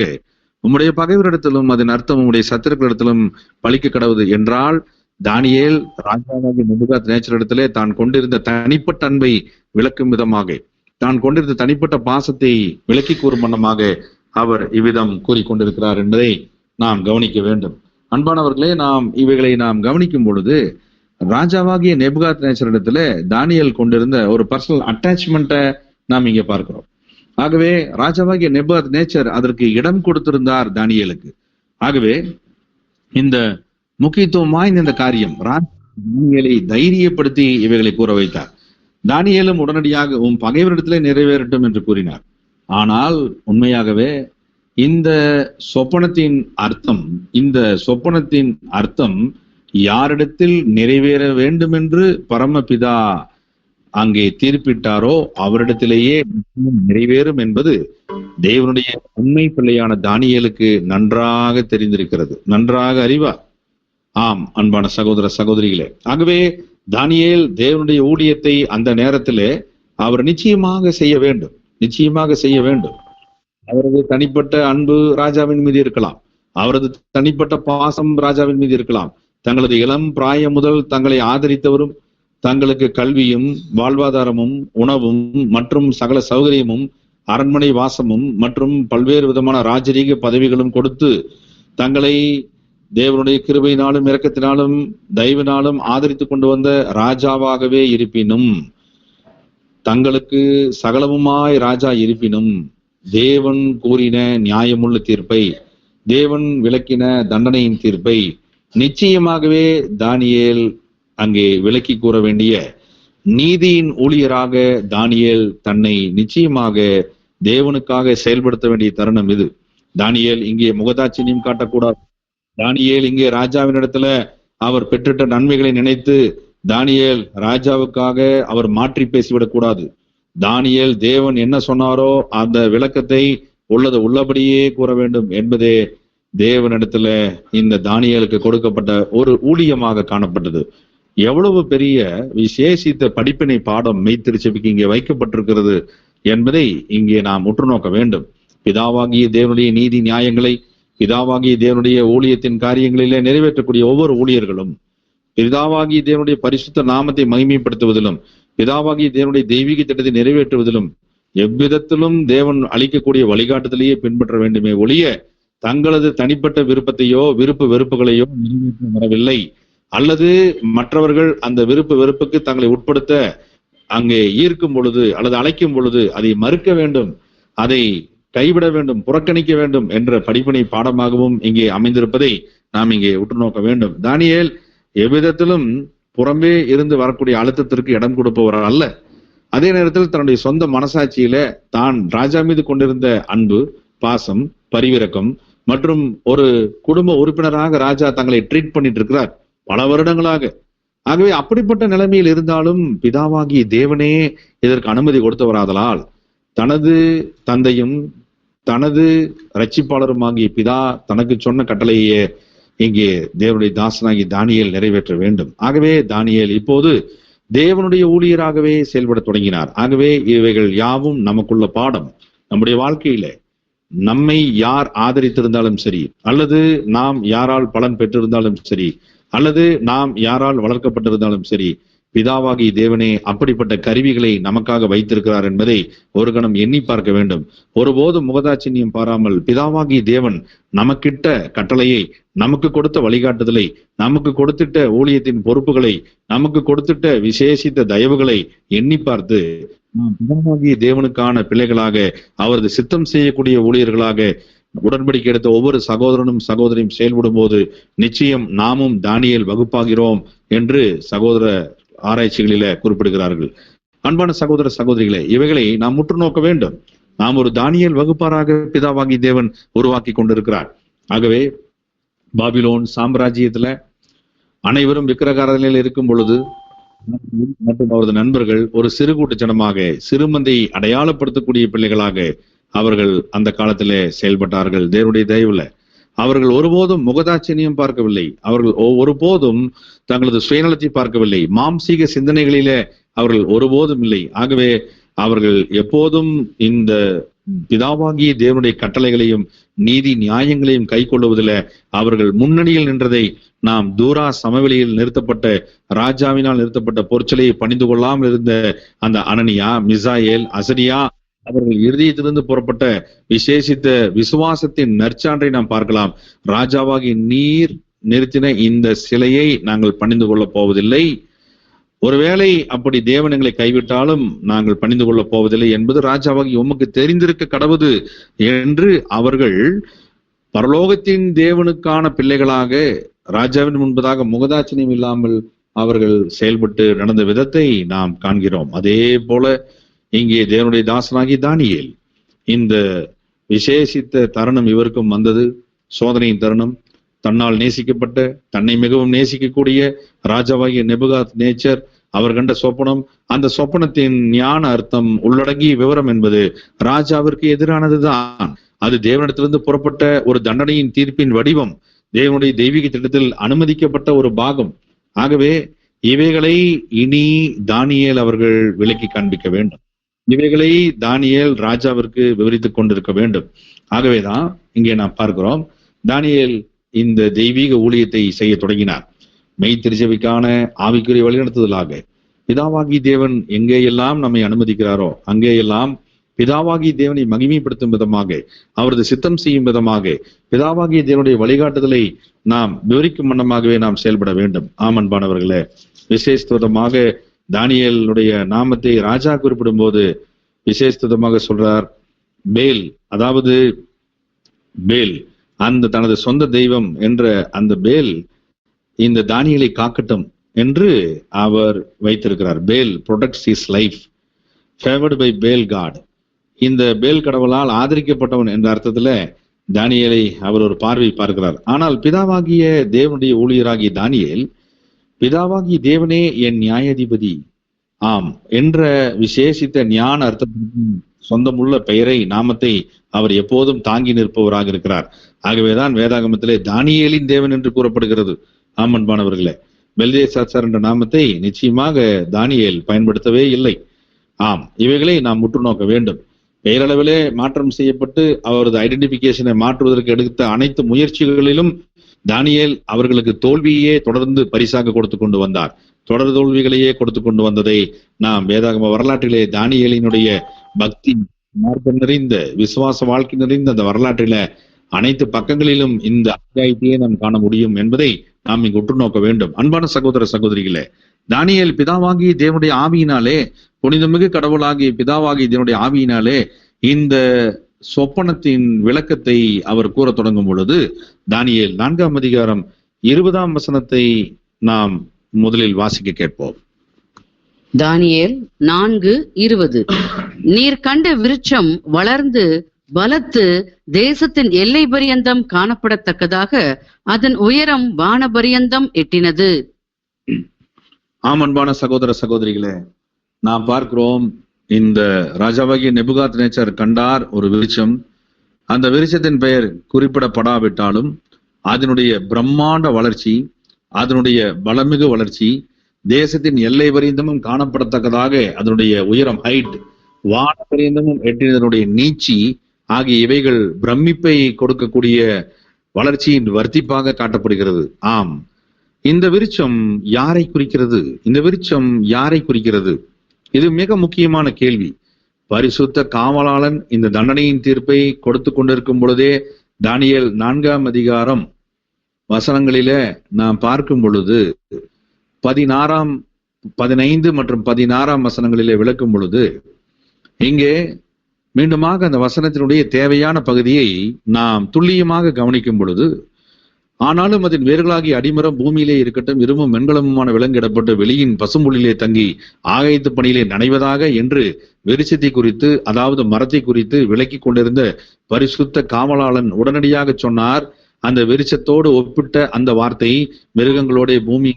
உம்முடைய பகைவரிடத்திலும் அதன் அர்த்தம் உம்முடைய சத்துருக்களிடத்திலும் பலிக்க கடவுது என்றால், தானியேல் ராஜாவாகிய நெபுகாத் நேச்சரிடத்திலே தான் கொண்டிருந்த தனிப்பட்ட அன்பை விளக்கும் விதமாக, தான் கொண்டிருந்த தனிப்பட்ட பாசத்தை விளக்கி கூறும் வண்ணமாக அவர் இவ்விதம் கூறிக்கொண்டிருக்கிறார் என்பதை நாம் கவனிக்க வேண்டும். அன்பானவர்களே, இவைகளை நாம் கவனிக்கும் பொழுது ராஜாவாகிய நெபுகாத் நேச்சரிடத்துல தானியேல் கொண்டிருந்த ஒரு பர்சனல் அட்டாச்மெண்ட்டை நாம் இங்க பார்க்கிறோம். ஆகவே ராஜாவாகிய நெபுகாத் நேச்சர் அதற்கு இடம் கொடுத்திருந்தார் தானியேலுக்கு. ஆகவே இந்த முக்கியத்துவம் வாய்ந்த இந்த காரியம் தானியேலை தைரியப்படுத்தி இவைகளை கூற வைத்தார். தானியேலும் உடனடியாக உன் பகைவரிடத்திலே நிறைவேறட்டும் என்று கூறினார். ஆனால் உண்மையாகவே இந்த சொப்பனத்தின் அர்த்தம் யாரிடத்தில் நிறைவேற வேண்டும் என்று பரமபிதா அங்கே தீர்ப்பிட்டாரோ அவரிடத்திலேயே நிறைவேறும் என்பது தேவனுடைய உண்மை பிள்ளையான தானியேலுக்கு நன்றாக தெரிந்திருக்கிறது, நன்றாக அறிவார். அன்பான சகோதர சகோதரிகளே, ஆகவே தானியேல் தேவனுடைய ஊழியத்தை அந்த நேரத்திலே அவர் நிச்சயமாக செய்ய வேண்டும். அவரது தனிப்பட்ட அன்பு ராஜாவின் மீது இருக்கலாம், அவரது தனிப்பட்ட பாசம் ராஜாவின் மீது இருக்கலாம். தங்களது இளம் பிராயம் முதல் தங்களை ஆதரித்தவரும், தங்களுக்கு கல்வியும் வாழ்வாதாரமும் உணவும் மற்றும் சகல சௌகரியமும் அரண்மனை வாசமும் மற்றும் பல்வேறு விதமான ராஜரீக பதவிகளும் கொடுத்து தங்களை தேவனுடைய கிருபையினாலும் இரக்கத்தினாலும் தயவினாலும் ஆதரித்து கொண்டு வந்த ராஜாவாகவே இருப்பினும், தங்களுக்கு சகலமுமாய் ராஜா இருப்பினும், தேவன் கூறின நியாயமுள்ள தீர்ப்பை, தேவன் விளக்கின தண்டனையின் தீர்ப்பை நிச்சயமாகவே தானியேல் அங்கே விளக்கி கூற வேண்டிய நீதியின் ஊழியராக தானியேல் தன்னை நிச்சயமாக தேவனுக்காக செயல்படுத்த வேண்டிய தருணம் இது. தானியேல் இங்கே முகதாட்சியம் காட்டக்கூடாது. தானியேல் இங்கே ராஜாவினிடத்துல அவர் பெற்றிட்ட நன்மைகளை நினைத்து தானியேல் ராஜாவுக்காக அவர் மாற்றி பேசிவிடக்கூடாது. தானியேல் தேவன் என்ன சொன்னாரோ அந்த விளக்கத்தை உள்ளது உள்ளபடியே கூற வேண்டும் என்பதே தேவனிடத்துல இந்த தானியேலுக்கு கொடுக்கப்பட்ட ஒரு ஊழியமாக காணப்பட்டது. எவ்வளவு பெரிய விசேஷித்த படிப்பினை பாடம் மெய்த்திருச்சபைக்கு இங்கே வைக்கப்பட்டிருக்கிறது என்பதை இங்கே நாம் உற்று நோக்க வேண்டும். பிதாவாகிய தேவனுடைய நீதி நியாயங்களை, பிதாவாகிய தேவனுடைய ஊழியத்தின் காரியங்களிலே நிறைவேற்றக்கூடிய ஒவ்வொரு ஊழியர்களும் பிதாவாகிய தேவனுடைய பரிசுத்த நாமத்தை மகிமைப்படுத்துவதிலும், பிதாவாகிய தேவனுடைய தெய்வீக திட்டத்தை நிறைவேற்றுவதிலும் எவ்விதத்திலும் தேவன் அளிக்கக்கூடிய வழிகாட்டுதலையே பின்பற்ற வேண்டுமே ஒழிய தங்களது தனிப்பட்ட விருப்பத்தையோ விருப்பு வெறுப்புகளையோ நிறைவேற்ற வரவில்லை. அல்லது மற்றவர்கள் அந்த விருப்பு வெறுப்புக்கு தங்களை உட்படுத்த அங்கே ஈர்க்கும் பொழுது அல்லது அழைக்கும் பொழுது அதை மறுக்க வேண்டும், அதை கைவிட வேண்டும், புறக்கணிக்க வேண்டும் என்ற படிப்பினை பாடமாகவும் இங்கே அமைந்திருப்பதை நாம் இங்கே உற்று நோக்க வேண்டும். தானியேல் எவ்விதத்திலும் புறம்பே இருந்து வரக்கூடிய அழுத்தத்திற்கு இடம் கொடுப்பவர் அல்ல. அதே நேரத்தில் தன்னுடைய சொந்த மனசாட்சியில தான் ராஜா மீது கொண்டிருந்த அன்பு, பாசம், பரிவிரக்கம் மற்றும் ஒரு குடும்ப உறுப்பினராக ராஜா தங்களை ட்ரீட் பண்ணிட்டு இருக்கிறார் பல வருடங்களாக. ஆகவே அப்படிப்பட்ட நிலைமையில் இருந்தாலும் பிதாவாகிய தேவனே இதற்கு அனுமதி கொடுத்தவராதலால் தனது தந்தையும் தனது இரட்சிப்பாளருமாகிய பிதா தனக்கு சொன்ன கட்டளையே இங்கே தேவனுடைய தாசனாகிய தானியேல் நிறைவேற்ற வேண்டும். ஆகவே தானியேல் இப்போது தேவனுடைய ஊழியராகவே செயல்பட தொடங்கினார். ஆகவே இவைகள் யாவும் நமக்குள்ள பாடம். நம்முடைய வாழ்க்கையில நம்மை யார் ஆதரித்திருந்தாலும் சரி, அல்லது நாம் யாரால் பலன் பெற்றிருந்தாலும் சரி, அல்லது நாம் யாரால் வளர்க்கப்பட்டிருந்தாலும் சரி, பிதாவாகிய தேவனே அப்படிப்பட்ட கருவிகளை நமக்காக வைத்திருக்கிறார் என்பதை ஒரு கணம் எண்ணி பார்க்க வேண்டும். ஒருபோதும் முகதாட்சியம் பாராமல் பிதாவாகிய தேவன் நமக்கிட்ட கட்டளையை, நமக்கு கொடுத்த வழிகாட்டுதலை, நமக்கு கொடுத்திட்ட ஊழியத்தின் பொறுப்புகளை, நமக்கு கொடுத்திட்ட விசேஷித்த தயவுகளை எண்ணி பார்த்து நாம் பிதாவாகிய தேவனுக்கான பிள்ளைகளாக, அவரது சித்தம் செய்யக்கூடிய ஊழியர்களாக உடன்படிக்கை எடுத்த ஒவ்வொரு சகோதரனும் சகோதரியும் செயல்படும் போது நிச்சயம் நாமும் தானியேல் வகுப்பாகிறோம் என்று சகோதர ஆராய்ச்சிகளில குறிப்பிடுகிறார்கள். அன்பான சகோதர சகோதரிகளே, இவைகளை நாம் முற்று நோக்க வேண்டும். நாம் ஒரு தானியேல் வகுப்பாராக பிதாவாகி தேவன் உருவாக்கி கொண்டிருக்கிறார். ஆகவே பாபிலோன் சாம்ராஜ்யத்துல அனைவரும் விக்கிரகாரநிலையில் இருக்கும் பொழுது மற்றும் அவரது நண்பர்கள் ஒரு சிறு கூட்டச்சனமாக சிறுமந்தை அடையாளப்படுத்தக்கூடிய பிள்ளைகளாக அவர்கள் அந்த காலத்திலே செயல்பட்டார்கள். தேவனுடைய தயவுல அவர்கள் ஒருபோதும் முகதாட்சியம் பார்க்கவில்லை. அவர்கள் ஒருபோதும் தங்களது சுயநலத்தை பார்க்கவில்லை. மாம்சீக சிந்தனைகளிலே அவர்கள் ஒருபோதும் இல்லை. ஆகவே அவர்கள் எப்போதும் இந்த பிதாவாகிய தேவனுடைய கட்டளைகளையும் நீதி நியாயங்களையும் கை கொள்ளுவதில் அவர்கள் முன்னணியில் நின்றதை நாம் தூரா சமவெளியில் நிறுத்தப்பட்ட ராஜாவினால் நிறுத்தப்பட்ட பொற்சிலையை பணிந்து கொள்ளாமல் இருந்த அந்த அனனியா, மிசாயேல், அசரியா அவர்கள் இருதயத்திலிருந்து புறப்பட்ட விசேஷித்த விசுவாசத்தின் நற்சான்றை நாம் பார்க்கலாம். ராஜாவாகி நீர் நிறுத்தின இந்த சிலையை நாங்கள் பணிந்து கொள்ளப் போவதில்லை, ஒருவேளை அப்படி தேவன் எங்களை கைவிட்டாலும் நாங்கள் பணிந்து கொள்ளப் போவதில்லை என்பது ராஜாவாகி உமக்கு தெரிந்திருக்க கடவுது என்று அவர்கள் பரலோகத்தின் தேவனுக்கான பிள்ளைகளாக ராஜாவின் முன்பதாக முகதாட்சியம் இல்லாமல் அவர்கள் செயல்பட்டு நடந்த விதத்தை நாம் காண்கிறோம். அதே போல இங்கே தேவனுடைய தாசனாகி தானியேல், இந்த விசேஷித்த தருணம் இவருக்கும் வந்தது. சோதனையின் தருணம். தன்னால் நேசிக்கப்பட்ட, தன்னை மிகவும் நேசிக்கக்கூடிய ராஜாவாகிய நெபுகாத் நேச்சர் அவர் கண்ட சொப்பனம், அந்த சொப்பனத்தின் ஞான அர்த்தம், உள்ளடங்கிய விவரம் என்பது ராஜாவிற்கு எதிரானதுதான். அது தேவனிடத்திலிருந்து புறப்பட்ட ஒரு தண்டனையின் தீர்ப்பின் வடிவம், தேவனுடைய தெய்வீக திட்டத்தில் அனுமதிக்கப்பட்ட ஒரு பாகம். ஆகவே இவைகளை இனி தானியேல் அவர்கள் விளக்கி காண்பிக்க வேண்டும். இவைகளை தானியேல் ராஜாவிற்கு விவரித்துக் கொண்டிருக்க வேண்டும். ஆகவேதான் இங்கே நாம் பார்க்கிறோம், தானியேல் இந்த தெய்வீக ஊழியத்தை செய்ய தொடங்கினார். மெய் திருச்சபைக்கான ஆவிக்குரிய வழிநடத்துதலாக பிதாவாகி தேவன் எங்கேயெல்லாம் நம்மை அனுமதிக்கிறாரோ அங்கேயெல்லாம் பிதாவாகிய தேவனை மகிமைப்படுத்தும் விதமாக, அவரது சித்தம் செய்யும் விதமாக, பிதாவாகிய தேவனுடைய வழிகாட்டுதலை நாம் விவரிக்கும் வண்ணமாகவே நாம் செயல்பட வேண்டும். ஆமன்பானவர்களே, விசேஷமாக தானியேலுடைய நாமத்தை ராஜா குறிப்பிடும் போது விசேஷமாக சொல்றார், பேல், அதாவது பேல், அந்த தனது சொந்த தெய்வம் என்ற அந்த பேல் இந்த தானியேலை காக்கட்டும் என்று அவர் வைத்திருக்கிறார். Bel protects his life, favoured by Bel god. இந்த பேல் கடவுளால் ஆதரிக்கப்பட்டவன் என்ற அர்த்தத்துல தானியேலை அவர் ஒரு பார்வை பார்க்கிறார். ஆனால் பிதாவாகிய தேவனுடைய ஊழியராகிய தானியேல், பிதாவாகிய தேவனே என் நியாயாதிபதி, ஆம் என்ற விசேஷித்த ஞான அர்த்தத்தின் சொந்தமுள்ள பெயரை, நாமத்தை அவர் எப்போதும் தாங்கி நிற்பவராக இருக்கிறார். ஆகவேதான் வேதாகமத்திலே தானியேலின் தேவன் என்று கூறப்படுகிறது. ஆமன்பானவர்களே, பெல்தேசாத்சார் என்ற நாமத்தை நிச்சயமாக தானியேல் பயன்படுத்தவே இல்லை. ஆம், இவைகளை நாம் உற்று நோக்க வேண்டும். பெயரளவிலே மாற்றம் செய்யப்பட்டு அவரது ஐடென்டிபிகேஷனை மாற்றுவதற்கு எடுத்த அனைத்து முயற்சிகளிலும் தானியேல் அவர்களுக்கு தோல்வியே தொடர்ந்து பரிசாக கொடுத்து கொண்டு வந்தார். தொடர் தோல்விகளையே கொடுத்து கொண்டு வந்ததை நாம் வேதாகம வரலாற்றிலே தானியேலினுடைய பக்தி மார்க்கம் நிறைந்த, விசுவாச வாழ்க்கை நிறைந்த அந்த வரலாற்றில அனைத்து பக்கங்களிலும் இந்த அத்தியாயத்தையே நாம் காண முடியும் என்பதை நாம் இங்கு உற்று நோக்க வேண்டும். அன்பான சகோதர சகோதரிகளே, தானியேல் பிதாவாகிய தேவனுடைய ஆவியினாலே, புனிதமிகு கடவுளாகிய பிதாவாகிய தேவனுடைய ஆவியினாலே இந்த சொப்பனத்தின் விளக்கத்தை அவர் கூற தொடங்கும் பொழுது, தானியேல் 4ஆம் அதிகாரம் 20ஆம் வசனத்தை நாம் முதலில் வாசிக்க கேட்போம். தானியேல் 4:20. நீர் கண்ட விருட்சம் வளர்ந்து பலத்து தேசத்தின் எல்லை பரியந்தம் காணப்படத்தக்கதாக அதன் உயரம் வானபரியந்தம் எட்டினது. ஆமன்பான சகோதர சகோதரிகளே, நாம் பார்க்கிறோம், இந்த ராஜாவாகிய நேபுகாத்நேச்சர் கண்டார் ஒரு விருட்சம். அந்த விருட்சத்தின் பெயர் குறிப்பிடப்படாவிட்டாலும் அதனுடைய பிரம்மாண்ட வளர்ச்சி, அதனுடைய பலமிகு வளர்ச்சி, தேசத்தின் எல்லை பரியந்தமும் காணப்படத்தக்கதாக அதனுடைய உயரம், ஹைட், வான பரியந்தமும் எட்டினதனுடைய நீச்சி ஆகிய இவைகள் பிரமிப்பை கொடுக்கக்கூடிய வளர்ச்சியின் வர்த்திப்பாக காட்டப்படுகிறது. ஆம், இந்த விருட்சம் யாரை குறிக்கிறது? இந்த விருட்சம் யாரை குறிக்கிறது? இது மிக முக்கியமான கேள்வி. பரிசுத்த காவலாளன் இந்த தண்டனையின் தீர்ப்பை கொடுத்து கொண்டிருக்கும் பொழுதே தானியேல் 4ஆம் அதிகாரம் வசனங்களில நாம் பார்க்கும் பொழுது 15 மற்றும் 16ஆம் வசனங்களிலே விளக்கும் பொழுது, இங்கே மீண்டுமாக அந்த வசனத்தினுடைய தேவையான பகுதியை நாம் துல்லியமாக கவனிக்கும் பொழுது, ஆனாலும் அதன் வேர்களாகிய அடிமரம் பூமியிலே இருக்கட்டும், இரும்பும் வெண்கலமுமான விலங்கிடப்பட்டு வெளியின் பசும்புள்ளிலே தங்கி ஆகாயத்து பணியிலே நனைவதாக என்று விருட்சத்தை குறித்து, அதாவது மரத்தை குறித்து விளக்கி கொண்டிருந்த பரிசுத்த காவலாளன் உடனடியாக சொன்னார். அந்த விருட்சத்தோடு ஒப்பிட்ட அந்த வார்த்தை, மிருகங்களோட பூமி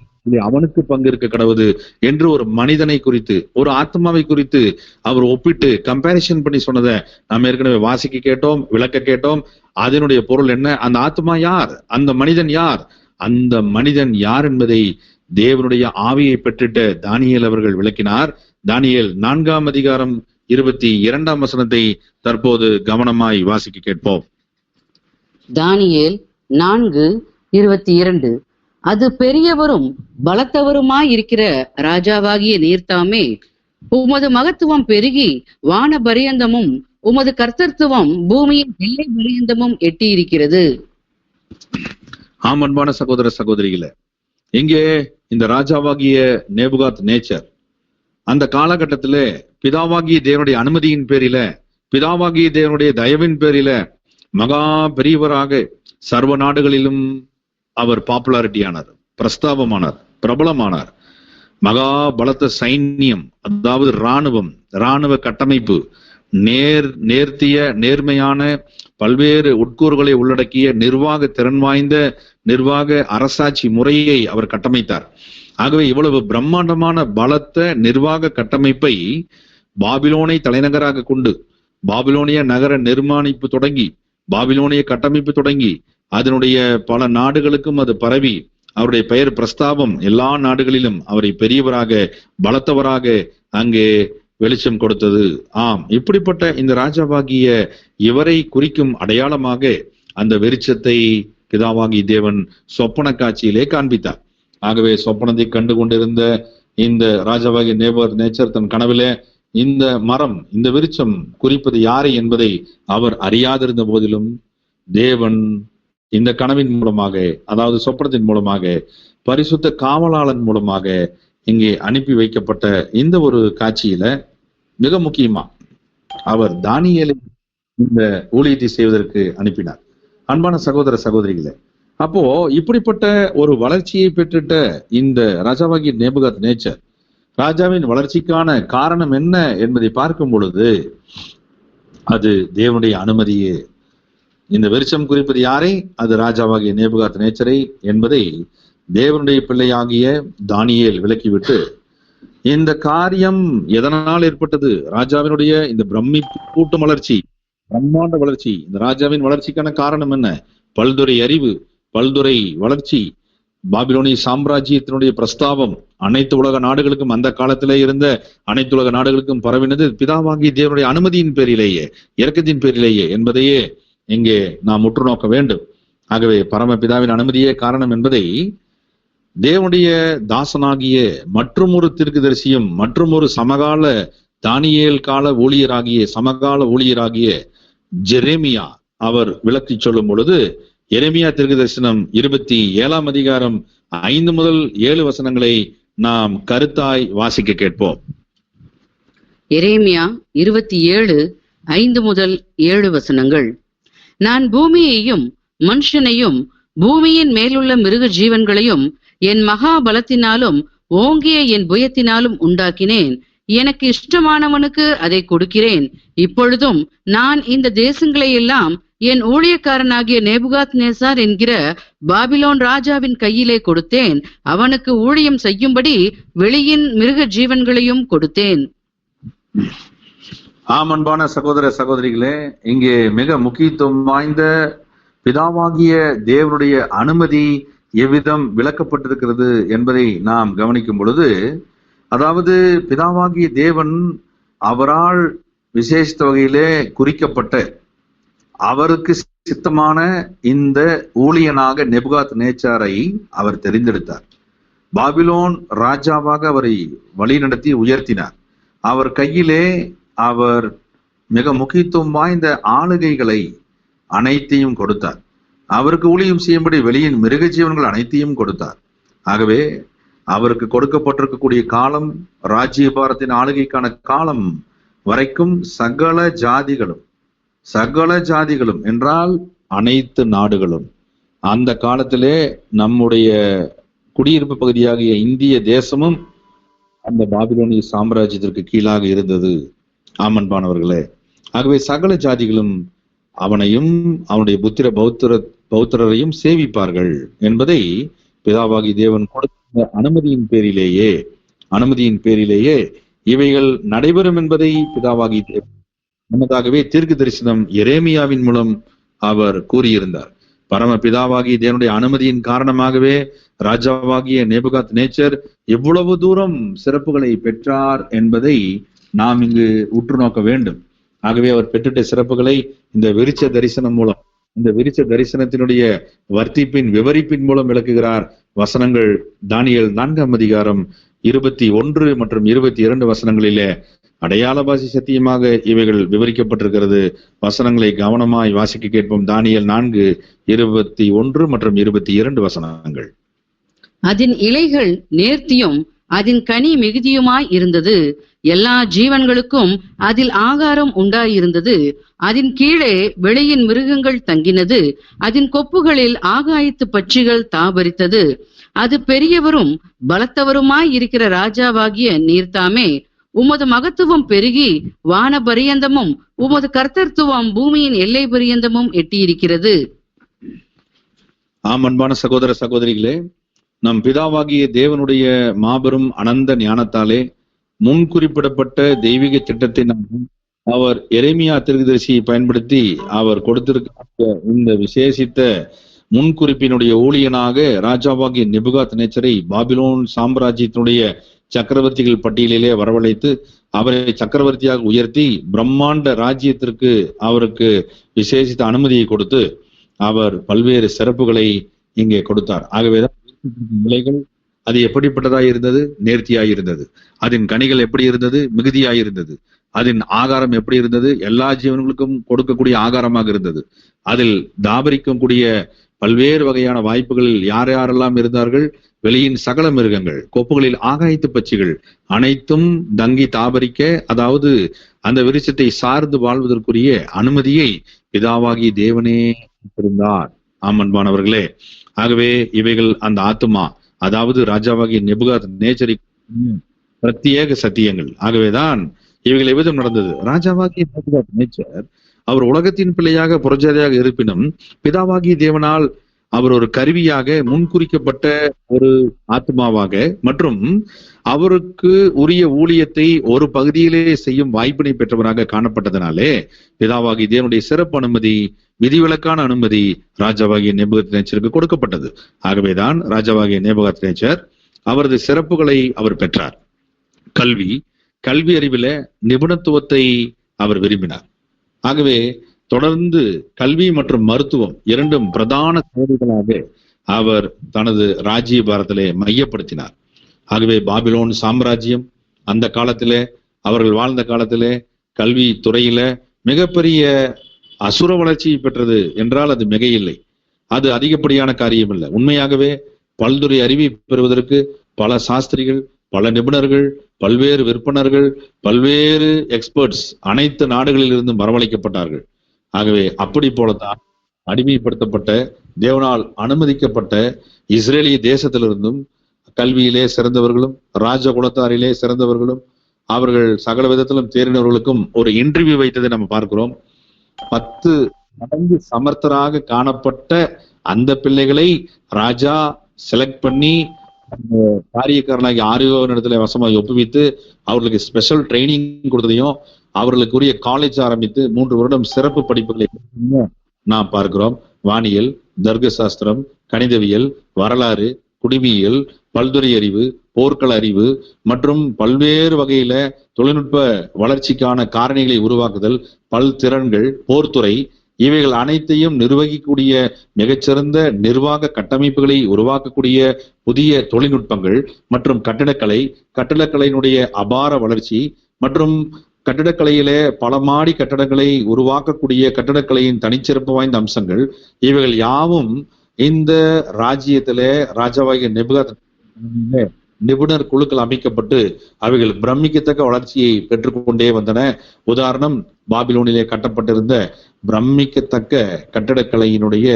அவனுக்கு பங்கு இருக்க கடவுது என்று ஒரு மனிதனை குறித்து, ஒரு ஆத்மாவை குறித்து அவர் ஒப்பிட்டு கம்பேரிசன் பண்ணி சொன்னதை நாம் ஏற்கனவே வாசிக்க கேட்டோம், விளக்க கேட்டோம். அதனுடைய பொருள் என்ன? அந்த ஆத்மா யார்? அந்த மனிதன் யார்? அந்த மனிதன் யார் என்பதை தேவனுடைய ஆவியை பெற்றிட்ட தானியேல் அவர்கள் விளக்கினார். தானியேல் 4ஆம் அதிகாரம் 22ஆம் வசனத்தை தற்போது கவனமாய் வாசிக்க கேட்போம். தானியேல் 4:22. அது பெரியவரும் பலத்தவருமாயிருக்கிற ராஜாவாகிய நீர்தாமே, உமது மகத்துவம் பெருகி வான பரியந்தமும் உமது கர்த்தத்துவம் பூமியின் எல்லை பரியந்தமும் எட்டி இருக்கிறது. ஆமன்பான சகோதர சகோதரிகளே, இங்கே இந்த ராஜாவாகிய நேபுகாத்நேச்சர் அந்த காலகட்டத்திலே பிதாவாகிய தேவனுடைய அனுமதியின் பேரில, பிதாவாகிய தேவனுடைய தயவின் பேரில மகா பெரியவராக சர்வ நாடுகளிலும் அவர் பாப்புலாரிட்டி ஆனார், பிரஸ்தாபமானார், பிரபலமானார். மகா பலத்த சைன்யம், அதாவது இராணுவ கட்டமைப்பு, நேர்த்திய நேர்மையான பல்வேறு உட்கூறுகளை உள்ளடக்கிய நிர்வாக திறன் வாய்ந்த நிர்வாக அரசாட்சி முறையை அவர் கட்டமைத்தார். ஆகவே இவ்வளவு பிரம்மாண்டமான பலத்த நிர்வாக கட்டமைப்பை பாபிலோனை தலைநகராக கொண்டு, பாபிலோனிய நகர நிர்மாணிப்பு தொடங்கி, பாபிலோனிய கட்டமைப்பு தொடங்கி, அதனுடைய பல நாடுகளுக்கும் அது பரவி, அவருடைய பெயர் பிரஸ்தாபம் எல்லா நாடுகளிலும் அவரை பெரியவராக பலத்தவராக அங்கே வெளிச்சம் கொடுத்தது. ஆம், இப்படிப்பட்ட இந்த ராஜாவாகிய இவரை குறிக்கும் அடையாளமாக அந்த விருட்சத்தை பிதாவாகிய தேவன் சொப்பன காட்சியிலே காண்பித்தார். ஆகவே சொப்பனத்தை கண்டு கொண்டிருந்த இந்த ராஜாவாகிய நேபுகாத்நேச்சர் தன் கனவிலே இந்த மரம், இந்த விருட்சம் குறிப்பது யாரை என்பதை அவர் அறியாதிருந்த போதிலும் தேவன் இந்த கனவின் மூலமாக, அதாவது சொப்பனத்தின் மூலமாக, பரிசுத்த காவலாளன் மூலமாக இங்கே அனுப்பி வைக்கப்பட்ட இந்த ஒரு காட்சியில மிக முக்கியமா அவர் தானியேலை இந்த ஊழியத்தை செய்வதற்கு அனுப்பினார். அன்பான சகோதர சகோதரிகளே, அப்போ இப்படிப்பட்ட ஒரு வளர்ச்சியை பெற்றுட்ட இந்த ராஜாவாகிய நேபுகாத் நேச்சர் ராஜாவின் வளர்ச்சிக்கான காரணம் என்ன என்பதை பார்க்கும் பொழுது அது தேவனுடைய அனுமதியே. இந்த விருட்சம் குறிப்பது யாரை? அது ராஜாவாகிய நேபுகாத் நேச்சரை என்பதை தேவனுடைய பிள்ளையாகிய தானியேல் விளக்கிவிட்டு, இந்த காரியம் எதனால் ஏற்பட்டது? ராஜாவினுடைய இந்த பிரமிப்பூட்டும் வளர்ச்சி, பிரம்மாண்ட வளர்ச்சி, இந்த ராஜாவின் வளர்ச்சிக்கான காரணம் என்ன? பல்துறை அறிவு, பல்துறை வளர்ச்சி, பாபிலோனிய சாம்ராஜ்யத்தினுடைய பிரஸ்தாபம் அனைத்து உலக நாடுகளுக்கும், அந்த காலத்திலே இருந்த அனைத்து உலக நாடுகளுக்கும் பரவினது பிதாவாகிய தேவனுடைய அனுமதியின் பேரிலேயே, இரக்கத்தின் பேரிலேயே என்பதையே இங்கே நாம் உற்று நோக்க வேண்டும். ஆகவே பரமபிதாவின் அனுமதியே காரணம் என்பதை தேவனுடைய தாசனாகிய மற்றும் ஒரு தீர்க்கதரிசியும் மற்றும் ஒரு சமகால தானியேல் கால ஊழியராகிய, சமகால ஊழியராகிய ஜெரேமியா அவர் விளக்கி சொல்லும் பொழுது, எரேமியா தீர்க்கதரிசனம் 27ஆம் அதிகாரம் 5 முதல் 7 வசனங்களை நாம் கருத்தாய் வாசிக்க கேட்போம். எரேமியா 27:5 முதல் 7 வசனங்கள். நான் பூமியையும் மனுஷனையும் பூமியின் மேலுள்ள மிருக ஜீவன்களையும் என் மகாபலத்தினாலும் ஓங்கிய என் புயத்தினாலும் உண்டாக்கினேன். எனக்கு இஷ்டமானவனுக்கு அதை கொடுக்கிறேன். இப்பொழுதும் நான் இந்த தேசங்களை எல்லாம் என் ஊழியக்காரனாகிய நேபுகாத் நேசார் என்கிற பாபிலோன் ராஜாவின் கையிலே கொடுத்தேன். அவனுக்கு ஊழியம் செய்யும்படி வெளியின் மிருக ஜீவன்களையும் கொடுத்தேன். அன்பான சகோதர சகோதரிகளே, இங்கே மிக முக்கியத்துவம் வாய்ந்த பிதாவாகிய தேவனுடைய அனுமதி எவ்விதம் விளக்கப்பட்டிருக்கிறது என்பதை நாம் கவனிக்கும் பொழுது, அதாவது பிதாவாகிய தேவன் அவரால் விசேஷித்த வகையிலே குறிக்கப்பட்ட, அவருக்கு சித்தமான இந்த ஊழியனாக நேபுகாத் நேச்சாரை அவர் தெரிந்தெடுத்தார். பாபிலோன் ராஜாவாக அவரை வழிநடத்தி உயர்த்தினார். அவர் கையிலே அவர் மிக முக்கியத்துவம் வாய்ந்த ஆளுகைகளை அனைத்தையும் கொடுத்தார். அவருக்கு ஊழியம் செய்யும்படி வெளியின் மிருக ஜீவன்கள் அனைத்தையும் கொடுத்தார். ஆகவே அவருக்கு கொடுக்கப்பட்டிருக்கக்கூடிய காலம், ராஜ்யபாரத்தின் ஆளுகைக்கான காலம் வரைக்கும் சகல ஜாதிகளும் என்றால் அனைத்து நாடுகளும், அந்த காலத்திலே நம்முடைய குடியிருப்பு பகுதியாகிய இந்திய தேசமும் அந்த பாபிலோனிய சாம்ராஜ்யத்திற்கு கீழாக இருந்தது. ஆமன்பானவர்களே, ஆகவே சகல ஜாதிகளும் அவனையும் அவனுடைய புத்திர பௌத்திரரையும் சேவிப்பார்கள் என்பதை பிதாவாகி தேவன் கொடுத்த அனுமதியின் பேரிலேயே இவைகள் நடைபெறும் என்பதை பிதாவாகி தேவன் முன்னதாகவே தீர்க்க தரிசனம் எரேமியாவின் மூலம் அவர் கூறியிருந்தார். பரம பிதாவாகி தேவனுடைய அனுமதியின் காரணமாகவே ராஜாவாகிய நேபுகாத் நேச்சர் எவ்வளவு தூரம் சிறப்புகளை பெற்றார் என்பதை நாம் இங்கு உற்று நோக்க வேண்டும். ஆகவே அவர் பெற்றுட்ட சிறப்புகளை இந்த விருட்ச தரிசனம் மூலம், இந்த விருட்ச தரிசனத்தினுடைய வர்த்திப்பின் விவரிப்பின் மூலம் விளக்குகிறார். வசனங்கள் தானியேல் 4ஆம் அதிகாரம் 21 மற்றும் 22 வசனங்களிலே அடையாள பாசி சத்தியமாக இவைகள் விவரிக்கப்பட்டிருக்கிறது. வசனங்களை கவனமாய் வாசிக்க கேட்போம். தானியேல் 4:21 மற்றும் 22 வசனங்கள். அதன் இலைகள் நேர்த்தியும் அதன் கனி மிகுதியுமாய் இருந்தது. எல்லா ஜீவன்களுக்கும் அதில் ஆகாரம் உண்டாயிருந்தது. அதன் கீழே வெளியின் மிருகங்கள் தங்கினது. அதன் கொப்புகளில் ஆகாயத்து பட்சிகள் தாபரித்தது. அது பெரியவரும் பலத்தவருமாய் இருக்கிற ராஜாவாகிய நீர்தாமே. உமது மகத்துவம் பெருகி வான பரியந்தமும் உமது கர்த்தர்த்துவம் பூமியின் எல்லை பரியந்தமும் எட்டியிருக்கிறது. அன்பான சகோதர சகோதரிகளே, நம் பிதாவாகிய தேவனுடைய மாபெரும் அனந்த ஞானத்தாலே முன் குறிப்பிடப்பட்ட தெய்வீக திட்டத்தை அவர் எரேமியா தீர்க்கதரிசியை பயன்படுத்தி அவர் கொடுத்திருக்க இந்த விசேஷித்த முன்குறிப்பினுடைய ஊழியனாக ராஜாவாகிய நேபுகாத் நேச்சரை பாபிலோன் சாம்ராஜ்யத்தினுடைய சக்கரவர்த்திகள் பட்டியலிலே வரவழைத்து அவரை சக்கரவர்த்தியாக உயர்த்தி பிரம்மாண்ட ராஜ்யத்திற்கு அவருக்கு விசேஷித்த அனுமதியை கொடுத்து அவர் பல்வேறு சிறப்புகளை இங்கே கொடுத்தார். ஆகவேதான் இலைகள் அது எப்படிப்பட்டதாய் இருந்தது? நேர்த்தியாய் இருந்தது. அதன் கனிகள் எப்படி இருந்தது? மிகுதியாய் இருந்தது. அதன் ஆகாரம் எப்படி இருந்தது? எல்லா ஜீவன்களுக்கும் கொடுக்கக்கூடிய ஆகாரமாக இருந்தது. அதில் தாபரிக்கும் கூடிய பல்வேறு வகையான வாய்ப்புகளில் யார் யாரெல்லாம் இருந்தார்கள்? வெளியின் சகல மிருகங்கள், கொப்புகளில் ஆகாயத்து பட்சிகள் அனைத்தும் தங்கி தாபரிக்க, அதாவது அந்த விருட்சத்தை சார்ந்து வாழ்வதற்குரிய அனுமதியை பிதாவாகி தேவனே இருந்தார். அன்பானவர்களே, ஆகவே இவைகள் அந்த ஆத்துமா, அதாவது ராஜாவாகிய நெபுகாத் நேச்சரி பிரத்யேக சத்தியங்கள். ஆகவேதான் இவைகள் எவ்விதம் நடந்தது? ராஜாவாகிய நெபுகாத் நேச்சர் அவர் உலகத்தின் பிள்ளையாக புறஜாதியாக இருப்பினும் பிதாவாகிய தேவனால் அவர் ஒரு கருவியாக முன்குறிக்கப்பட்ட ஒரு ஆத்மாவாக மற்றும் அவருக்கு உரிய ஊழியத்தை ஒரு பகுதியிலே செய்யும் வாய்ப்பினை பெற்றவராக காணப்பட்டதனாலே பிதாவாகிய தேவனுடைய சிறப்பு அனுமதி, விதிவிலக்கான அனுமதி ராஜாவாகிய நேபுகாத் நேச்சருக்கு கொடுக்கப்பட்டது. ஆகவேதான் ராஜாவாகிய நேபுகாத் நேச்சர் அவரது சிறப்புகளை அவர் பெற்றார். கல்வி அறிவில நிபுணத்துவத்தை அவர் விரும்பினார். ஆகவே தொடர்ந்து கல்வி மற்றும் மருத்துவம் இரண்டும் பிரதான சேவைகளாக அவர் தனது ராஜ்ய பாரத்திலே மையப்படுத்தினார். ஆகவே பாபிலோன் சாம்ராஜ்யம் அந்த காலத்திலே, அவர்கள் வாழ்ந்த காலத்திலே கல்வி துறையில மிகப்பெரிய அசுர வளர்ச்சி பெற்றது என்றால் அது மிகையில்லை. அது அதிகப்படியான காரியம் இல்லை. உண்மையாகவே பல்துறை அறிவை பெறுவதற்கு பல சாஸ்திரிகள், பல நிபுணர்கள், பல்வேறு விற்பனர்கள், பல்வேறு எக்ஸ்பர்ட்ஸ் அனைத்து நாடுகளில் இருந்தும் வரவழைக்கப்பட்டார்கள். ஆகவே அப்படி போலதான் அடிமைப்படுத்தப்பட்ட, தேவனால் அனுமதிக்கப்பட்ட இஸ்ரேலிய தேசத்திலிருந்தும் கல்வியிலே சிறந்தவர்களும் ராஜகுலத்தாரிலே சிறந்தவர்களும் அவர்கள் சகல விதத்திலும் தேறினவர்களுக்கும் ஒரு இன்டர்வியூ வைத்ததை நம்ம பார்க்கிறோம். 10 மடங்கு சமர்த்தராக காணப்பட்ட அந்த பிள்ளைகளை ராஜா செலக்ட் பண்ணி காரியக்காரனாகி ஆரியோனிடத்துல வசமாக ஒப்புவித்து அவர்களுக்கு ஸ்பெஷல் ட்ரைனிங் கொடுத்ததையும் அவர்களுக்குரிய காலேஜ் ஆரம்பித்து 3 வருடம் சிறப்பு படிப்புகளை நாம் பார்க்கிறோம். வானியல், தர்க்க சாஸ்திரம், கணிதவியல், வரலாறு, குடிமியல், பல்துறை அறிவு, போர்க்கள அறிவு மற்றும் பல்வேறு வகையில தொழில்நுட்ப வளர்ச்சிக்கான காரணிகளை உருவாக்குதல், பல் திறன்கள், போர்த்துறை, இவைகள் அனைத்தையும் நிர்வகிக்கக்கூடிய மிகச்சிறந்த நிர்வாக கட்டமைப்புகளை உருவாக்கக்கூடிய புதிய தொழில்நுட்பங்கள் மற்றும் கட்டிடக்கலையினுடைய அபார வளர்ச்சி மற்றும் கட்டிடக்கலையிலே பல மாடி கட்டடங்களை உருவாக்கக்கூடிய கட்டிடக்கலையின் தனிச்சிறப்பு வாய்ந்த அம்சங்கள், இவைகள் யாவும் இந்த ராஜ்யத்திலே ராஜாவாகிய நெபுகாத் நிபுணர் குழுக்கள் அமைக்கப்பட்டு அவைகள் பிரமிக்கத்தக்க வளர்ச்சியை பெற்றுக்கொண்டே வந்தன. உதாரணம், பாபிலோனிலே கட்டப்பட்டிருந்த பிரமிக்கத்தக்க கட்டிடக்கலையினுடைய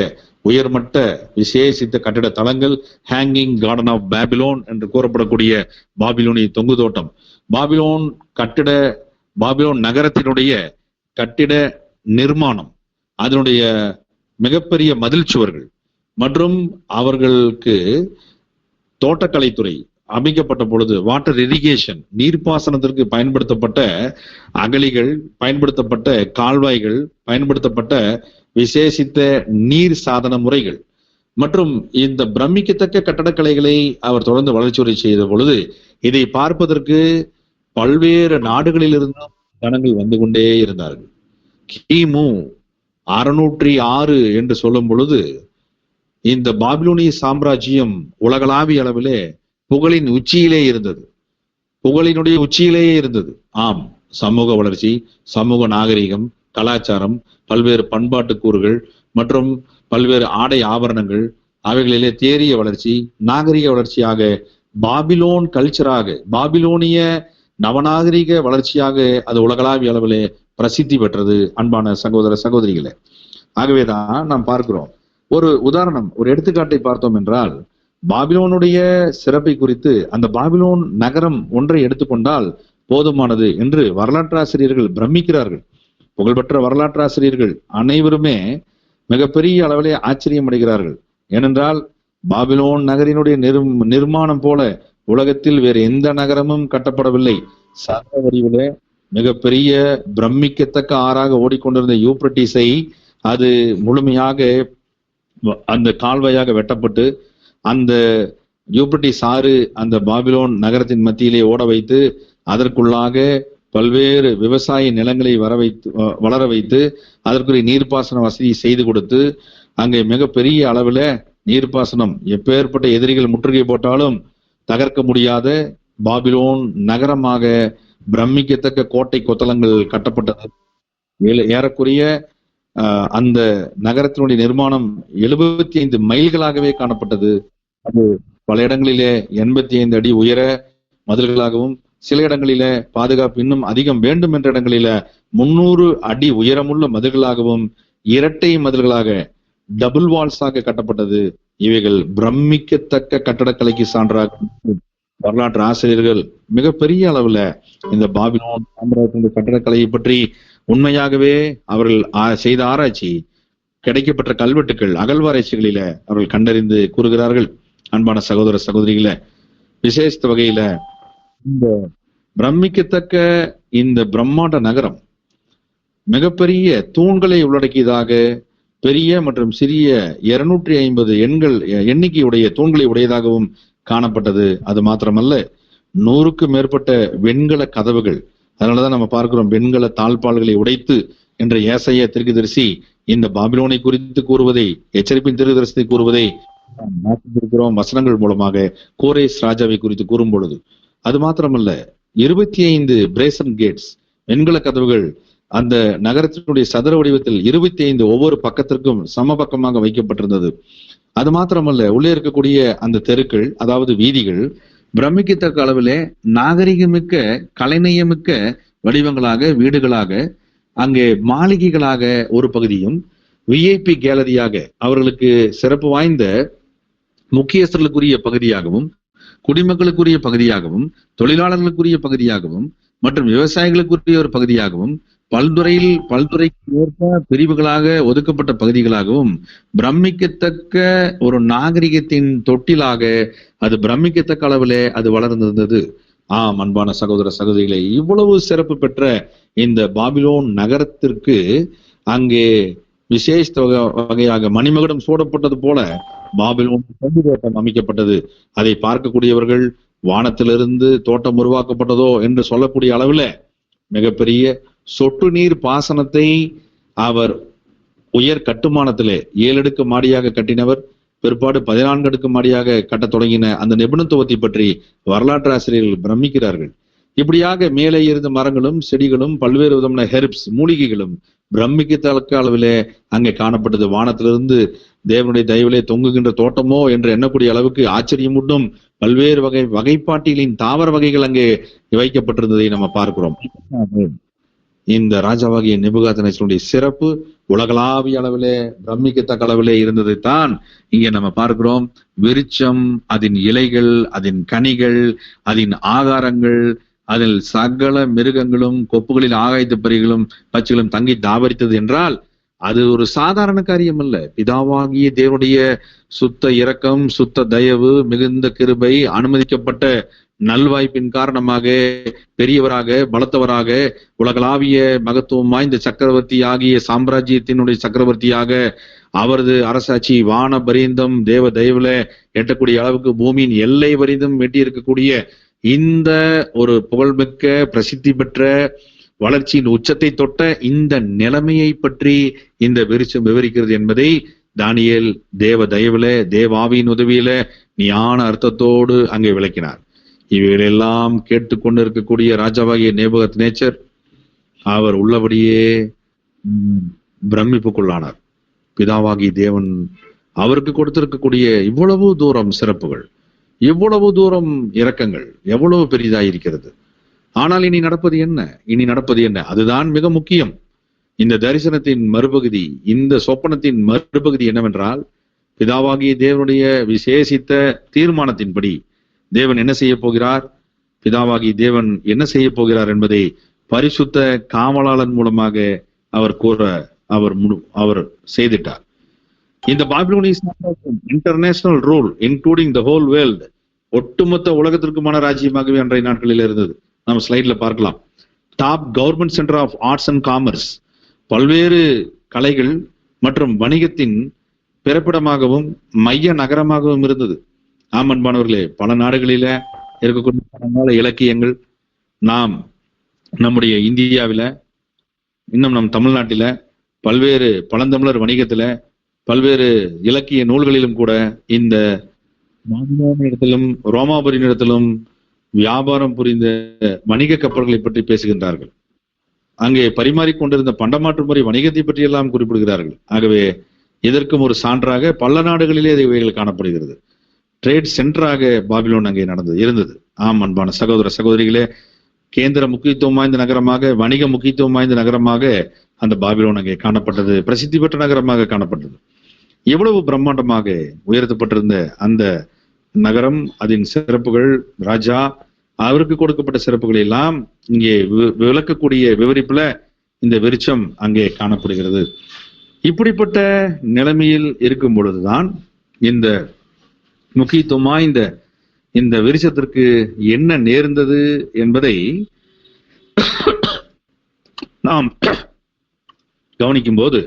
உயர்மட்ட விசேஷித்த கட்டிட தளங்கள், ஹேங்கிங் கார்டன் ஆஃப் பாபிலோன் என்று கூறப்படக்கூடிய பாபிலோனிய தொங்கு தோட்டம், பாபிலோன் நகரத்தினுடைய கட்டிட நிர்மாணம், அதனுடைய மிகப்பெரிய மதில் சுவர்கள் மற்றும் அவர்களுக்கு தோட்டக்கலைத்துறை அமைக்கப்பட்ட பொழுது வாட்டர் இரிகேஷன், நீர்ப்பாசனத்திற்கு பயன்படுத்தப்பட்ட அகழிகள், பயன்படுத்தப்பட்ட கால்வாய்கள், பயன்படுத்தப்பட்ட விசேஷித்த நீர் சாதன முறைகள் மற்றும் இந்த பிரமிக்கத்தக்க கட்டடக்கலைகளை அவர் தொடர்ந்து வளர்ச்சியுறை செய்த பொழுது இதை பார்ப்பதற்கு பல்வேறு நாடுகளிலிருந்தும் ஜனங்கள் வந்து கொண்டே இருந்தார்கள். கிமு 606 என்று சொல்லும் பொழுது இந்த பாபிலோனிய சாம்ராஜ்யம் உலகளாவிய அளவிலே புகழின் உச்சியிலே இருந்தது. புகழினுடைய உச்சியிலேயே இருந்தது. ஆம், சமூக வளர்ச்சி, சமூக நாகரிகம், கலாச்சாரம், பல்வேறு பண்பாட்டு கூறுகள் மற்றும் பல்வேறு ஆடை ஆபரணங்கள், அவைகளிலே தேறிய வளர்ச்சி, நாகரிக வளர்ச்சியாக பாபிலோன் கல்ச்சராக, பாபிலோனிய நவநாகரிக வளர்ச்சியாக அது உலகளாவிய அளவிலே பிரசித்தி பெற்றது. அன்பான சகோதர சகோதரிகளே, ஆகவேதான் நாம் பார்க்கிறோம். ஒரு உதாரணம், ஒரு எடுத்துக்காட்டை பார்த்தோம் என்றால், பாபிலோனுடைய சிறப்பை குறித்து அந்த பாபிலோன் நகரம் ஒன்றை எடுத்துக்கொண்டால் போதுமானது என்று வரலாற்றாசிரியர்கள் பிரமிக்கிறார்கள். புகழ்பெற்ற வரலாற்றாசிரியர்கள் அனைவருமே மிகப்பெரிய அளவிலே ஆச்சரியம் அடைகிறார்கள். ஏனென்றால் பாபிலோன் நகரினுடைய நிர்மாணம் போல உலகத்தில் வேறு எந்த நகரமும் கட்டப்படவில்லை. சர்வ வடிவிலே மிகப்பெரிய பிரமிக்கத்தக்க ஆறாக ஓடிக்கொண்டிருந்த யூப்ரட்டிஸை அது முழுமையாக அந்த கால்வாயாக வெட்டப்பட்டு அந்த யூப்ரட்டிஸ் ஆறு அந்த பாபிலோன் நகரத்தின் மத்தியிலே ஓட வைத்து அதற்குள்ளாக பல்வேறு விவசாய நிலங்களை வளர வைத்து அதற்குரிய நீர்ப்பாசன வசதி செய்து கொடுத்து அங்கே மிகப்பெரிய அளவில் நீர்ப்பாசனம், எப்பேற்பட்ட எதிரிகள் முற்றுகை போட்டாலும் தகர்க்க முடியாத பாபிலோன் நகரமாக பிரமிக்கத்தக்க கோட்டை கொத்தளங்கள் கட்டப்பட்டது. ஏறக்குறைய அந்த நகரத்தினுடைய நிர்மாணம் 75 மைல்களாகவே காணப்பட்டது. அது பல இடங்களிலே 85 அடி உயர மதில்களாகவும், சில இடங்களில பாதுகாப்பு இன்னும் அதிகம் வேண்டும் என்ற இடங்களில 300 அடி உயரமுள்ள மதில்களாகவும், இரட்டை மதில்களாக டபுள் வால்ஸாக கட்டப்பட்டது. இவைகள் பிரமிக்கத்தக்க கட்டடக்கலைக்கு சான்றாக வரலாற்று ஆசிரியர்கள் மிகப்பெரிய அளவுல இந்த பாபிலோன் சாம்ராஜ்யத்தினுடைய கட்டடக்கலையை பற்றி உண்மையாகவே அவர்கள் செய்த ஆராய்ச்சி, கிடைக்கப்பட்ட கல்வெட்டுக்கள், அகழ்வாராய்ச்சிகளில அவர்கள் கண்டறிந்து கூறுகிறார்கள். அன்பான சகோதர சகோதரிகள, விசேஷ வகையில இந்த பிரமிக்கத்தக்க இந்த பிரம்மாண்ட நகரம் மிகப்பெரிய தூண்களை உள்ளடக்கியதாக, பெரிய மற்றும் சிறிய 250 எண்ணிக்கையுடைய தூண்களை உடையதாகவும் காணப்பட்டது. அது மாத்திரமல்ல, 100க்கு மேற்பட்ட வெண்கல கதவுகள். அதனாலதான் நம்ம பார்க்கிறோம், வெண்கல தாழ்பால்களை உடைத்து என்ற ஏசாயா தீர்க்கதரிசி இந்த பாபிலோனை குறித்து கூறுவதை, எச்சரிப்பின் தீர்க்கதரிசனத்தை கூறுவதை இருக்கிறோம் வசனங்கள் மூலமாக. கோரேஸ் ராஜாவை குறித்து கூறும் பொழுது அது மாத்திரமல்ல, 25 பிரேசன் கேட்ஸ் வெண்கல கதவுகள் அந்த நகரத்தினுடைய சதுர வடிவத்தில் 25 ஒவ்வொரு பக்கத்திற்கும் சம பக்கமாக வைக்கப்பட்டிருந்தது. அது மாத்திரமல்ல, உள்ளே இருக்கக்கூடிய அந்த தெருக்கள், அதாவது வீதிகள், பிரமிக்கத்தக்க அளவிலே நாகரிகமிக்க கலைநயமிக்க வடிவங்களாக, வீடுகளாக, அங்கே மாளிகைகளாக ஒரு பகுதியும், விஐபி கேலரியாக அவர்களுக்கு சிறப்பு வாய்ந்த முக்கியஸ்தர்களுக்குரிய பகுதியாகவும், குடிமக்களுக்குரிய பகுதியாகவும், தொழிலாளர்களுக்குரிய பகுதியாகவும் மற்றும் விவசாயிகளுக்குரிய ஒரு பகுதியாகவும், பல்துறைக்கு ஏற்ப பிரிவுகளாக ஒதுக்கப்பட்ட பகுதிகளாகவும், பிரமிக்கத்தக்க ஒரு நாகரிகத்தின் தொட்டிலாக அது பிரமிக்கத்தக்க அளவிலே அது வளர்ந்திருந்தது. அன்பான சகோதர சகோதரிகளை, இவ்வளவு சிறப்பு பெற்ற இந்த பாபிலோன் நகரத்திற்கு அங்கே விசேஷ வகையாக மணிமகுடம் சூடப்பட்டது போல பாபிலோன் தோட்டம் அமைக்கப்பட்டது. அதை பார்க்கக்கூடியவர்கள் வானத்திலிருந்து தோட்டம் உருவாக்கப்பட்டதோ என்று சொல்லக்கூடிய அளவுல மிகப்பெரிய சொட்டு நீர் பாசனத்தை அவர் உயர் கட்டுமானத்திலே 7 அடுக்கு மாடியாக கட்டினவர். பிற்பாடு 14 அடுக்கு மாடியாக கட்டத் தொடங்கின அந்த நிபுணத்துவத்தை பற்றி வரலாற்று ஆசிரியர்கள் பிரமிக்கிறார்கள். இப்படியாக மேலே இருந்த மரங்களும் செடிகளும் பல்வேறு விதமான ஹெர்ப்ஸ் மூலிகைகளும் பிரமிக்கத்தக்க அளவிலே அங்கே காணப்பட்டது. வானத்திலிருந்து தேவனுடைய தயவிலே தொங்குகின்ற தோட்டமோ என்று எண்ணக்கூடிய அளவுக்கு ஆச்சரியமூட்டும் பல்வேறு வகைப்பாட்டிகளின் தாவர வகைகள் அங்கே வைக்கப்பட்டிருந்ததை நம்ம பார்க்கிறோம். இந்த ராஜாவாகிய நேபுகாத்நேச்சருடைய சிறப்பு உலகளாவிய அளவிலே பிரமிக்கத்தக்க அளவிலே இருந்ததை தான் இங்கே நம்ம பார்க்கிறோம். விருட்சம், அதன் இலைகள், அதன் கனிகள், அதன் ஆகாரங்கள், அதில் சகல மிருகங்களும் கொப்புகளில் ஆகாயத்து பறிகளும் பச்சைகளும் தங்கி தாவரித்தது என்றால் அது ஒரு சாதாரண காரியம் அல்ல. பிதாவாகிய தேவனுடைய சுத்த இரக்கம், சுத்த தயவு, மிகுந்த கிருபை, அனுமதிக்கப்பட்ட நல்வாய்ப்பின் காரணமாக பெரியவராக, பலத்தவராக, உலகளாவிய மகத்துவம் வாய்ந்த சக்கரவர்த்தி ஆகிய சாம்ராஜ்யத்தினுடைய சக்கரவர்த்தியாக அவரது அரசாட்சி வான பரிந்தம் தேவ தயவுல எட்டக்கூடிய அளவுக்கு பூமியின் எல்லை வரிந்தும் வெட்டி இருக்கக்கூடிய இந்த ஒரு புகழ்மிக்க பிரசித்தி பெற்ற வளர்ச்சியின் உச்சத்தை தொட்ட இந்த நிலைமையை பற்றி இந்த விருட்சம் விவரிக்கிறது என்பதை தானியேல் தேவ தயவுல, தேவாவியின் உதவியில ஞான அர்த்தத்தோடு அங்கே விளக்கினார். இவைகளெல்லாம் கேட்டுக்கொண்டு இருக்கக்கூடிய ராஜாவாகிய நேபுகாத்நேச்சர் அவர் உள்ளபடியே பிரமிப்புக்குள்ளானார். பிதாவாகிய தேவன் அவருக்கு கொடுத்திருக்கக்கூடிய இவ்வளவு தூரம் சிறப்புகள், இவ்வளவு தூரம் இரக்கங்கள் எவ்வளவு பெரிதாயிருக்கிறது. ஆனால் இனி நடப்பது என்ன? அதுதான் மிக முக்கியம். இந்த தரிசனத்தின் மறுபகுதி, இந்த சொப்பனத்தின் மறுபகுதி என்னவென்றால், பிதாவாகிய தேவனுடைய விசேஷித்த தீர்மானத்தின்படி தேவன் என்ன செய்ய போகிறார், பிதாவாகிய தேவன் என்ன செய்ய போகிறார் என்பதை பரிசுத்த காவலாளன் மூலமாக அவர் கூற அவர் செய்திட்டார். இந்த பாபிலோனிய international rule including the whole world, ஒட்டுமொத்த உலகத்திற்குமான ராஜ்யமாகவே அன்றைய நாட்களில் இருந்தது. நம்ம ஸ்லைட்ல பார்க்கலாம். Top government centre of arts and commerce, பல்வேறு கலைகள் மற்றும் வணிகத்தின் பிறப்பிடமாகவும் மைய நகரமாகவும் இருந்தது. ஆமன்பானவர்களே, பல நாடுகளில இருக்கக்கூடிய பழங்கால இலக்கியங்கள் நாம் நம்முடைய இந்தியாவில, இன்னும் நம் தமிழ்நாட்டில பல்வேறு பழந்தமிழர் வணிகத்துல, பல்வேறு இலக்கிய நூல்களிலும் கூட இந்த பாபிலோனிடத்திலும் ரோமாபுரியினிடத்திலும் வியாபாரம் புரிந்த வணிக கப்பல்களை பற்றி பேசுகின்றார்கள். அங்கே பரிமாறிக்கொண்டிருந்த பண்டமாற்று முறை வணிகத்தை பற்றி எல்லாம் குறிப்பிடுகிறார்கள். ஆகவே இதற்கும் ஒரு சான்றாக பல நாடுகளிலே இவைகள் காணப்படுகிறது. ட்ரேட் சென்டராக பாபிலோன் அங்கே இருந்தது. ஆம் அன்பான சகோதர சகோதரிகளே, கேந்திர முக்கியத்துவம் வாய்ந்த நகரமாக, வணிக முக்கியத்துவம் வாய்ந்த நகரமாக அந்த பாபிலோன் அங்கே காணப்பட்டது. பிரசித்தி பெற்ற நகரமாக காணப்பட்டது. எவ்வளவு பிரம்மாண்டமாக உயர்த்தப்பட்டிருந்த அந்த நகரம், அதன் சிறப்புகள், ராஜா அவருக்கு கொடுக்கப்பட்ட சிறப்புகள் எல்லாம் இங்கே விளக்கக்கூடிய விவரிப்புல இந்த விருட்சம் அங்கே காணப்படுகிறது. இப்படிப்பட்ட நிலைமையில் இருக்கும் பொழுதுதான் இந்த முக்கியத்துவம் வாய்ந்த இந்த விருட்சத்திற்கு என்ன நேர்ந்தது என்பதை நாம் கவனிக்கும் போது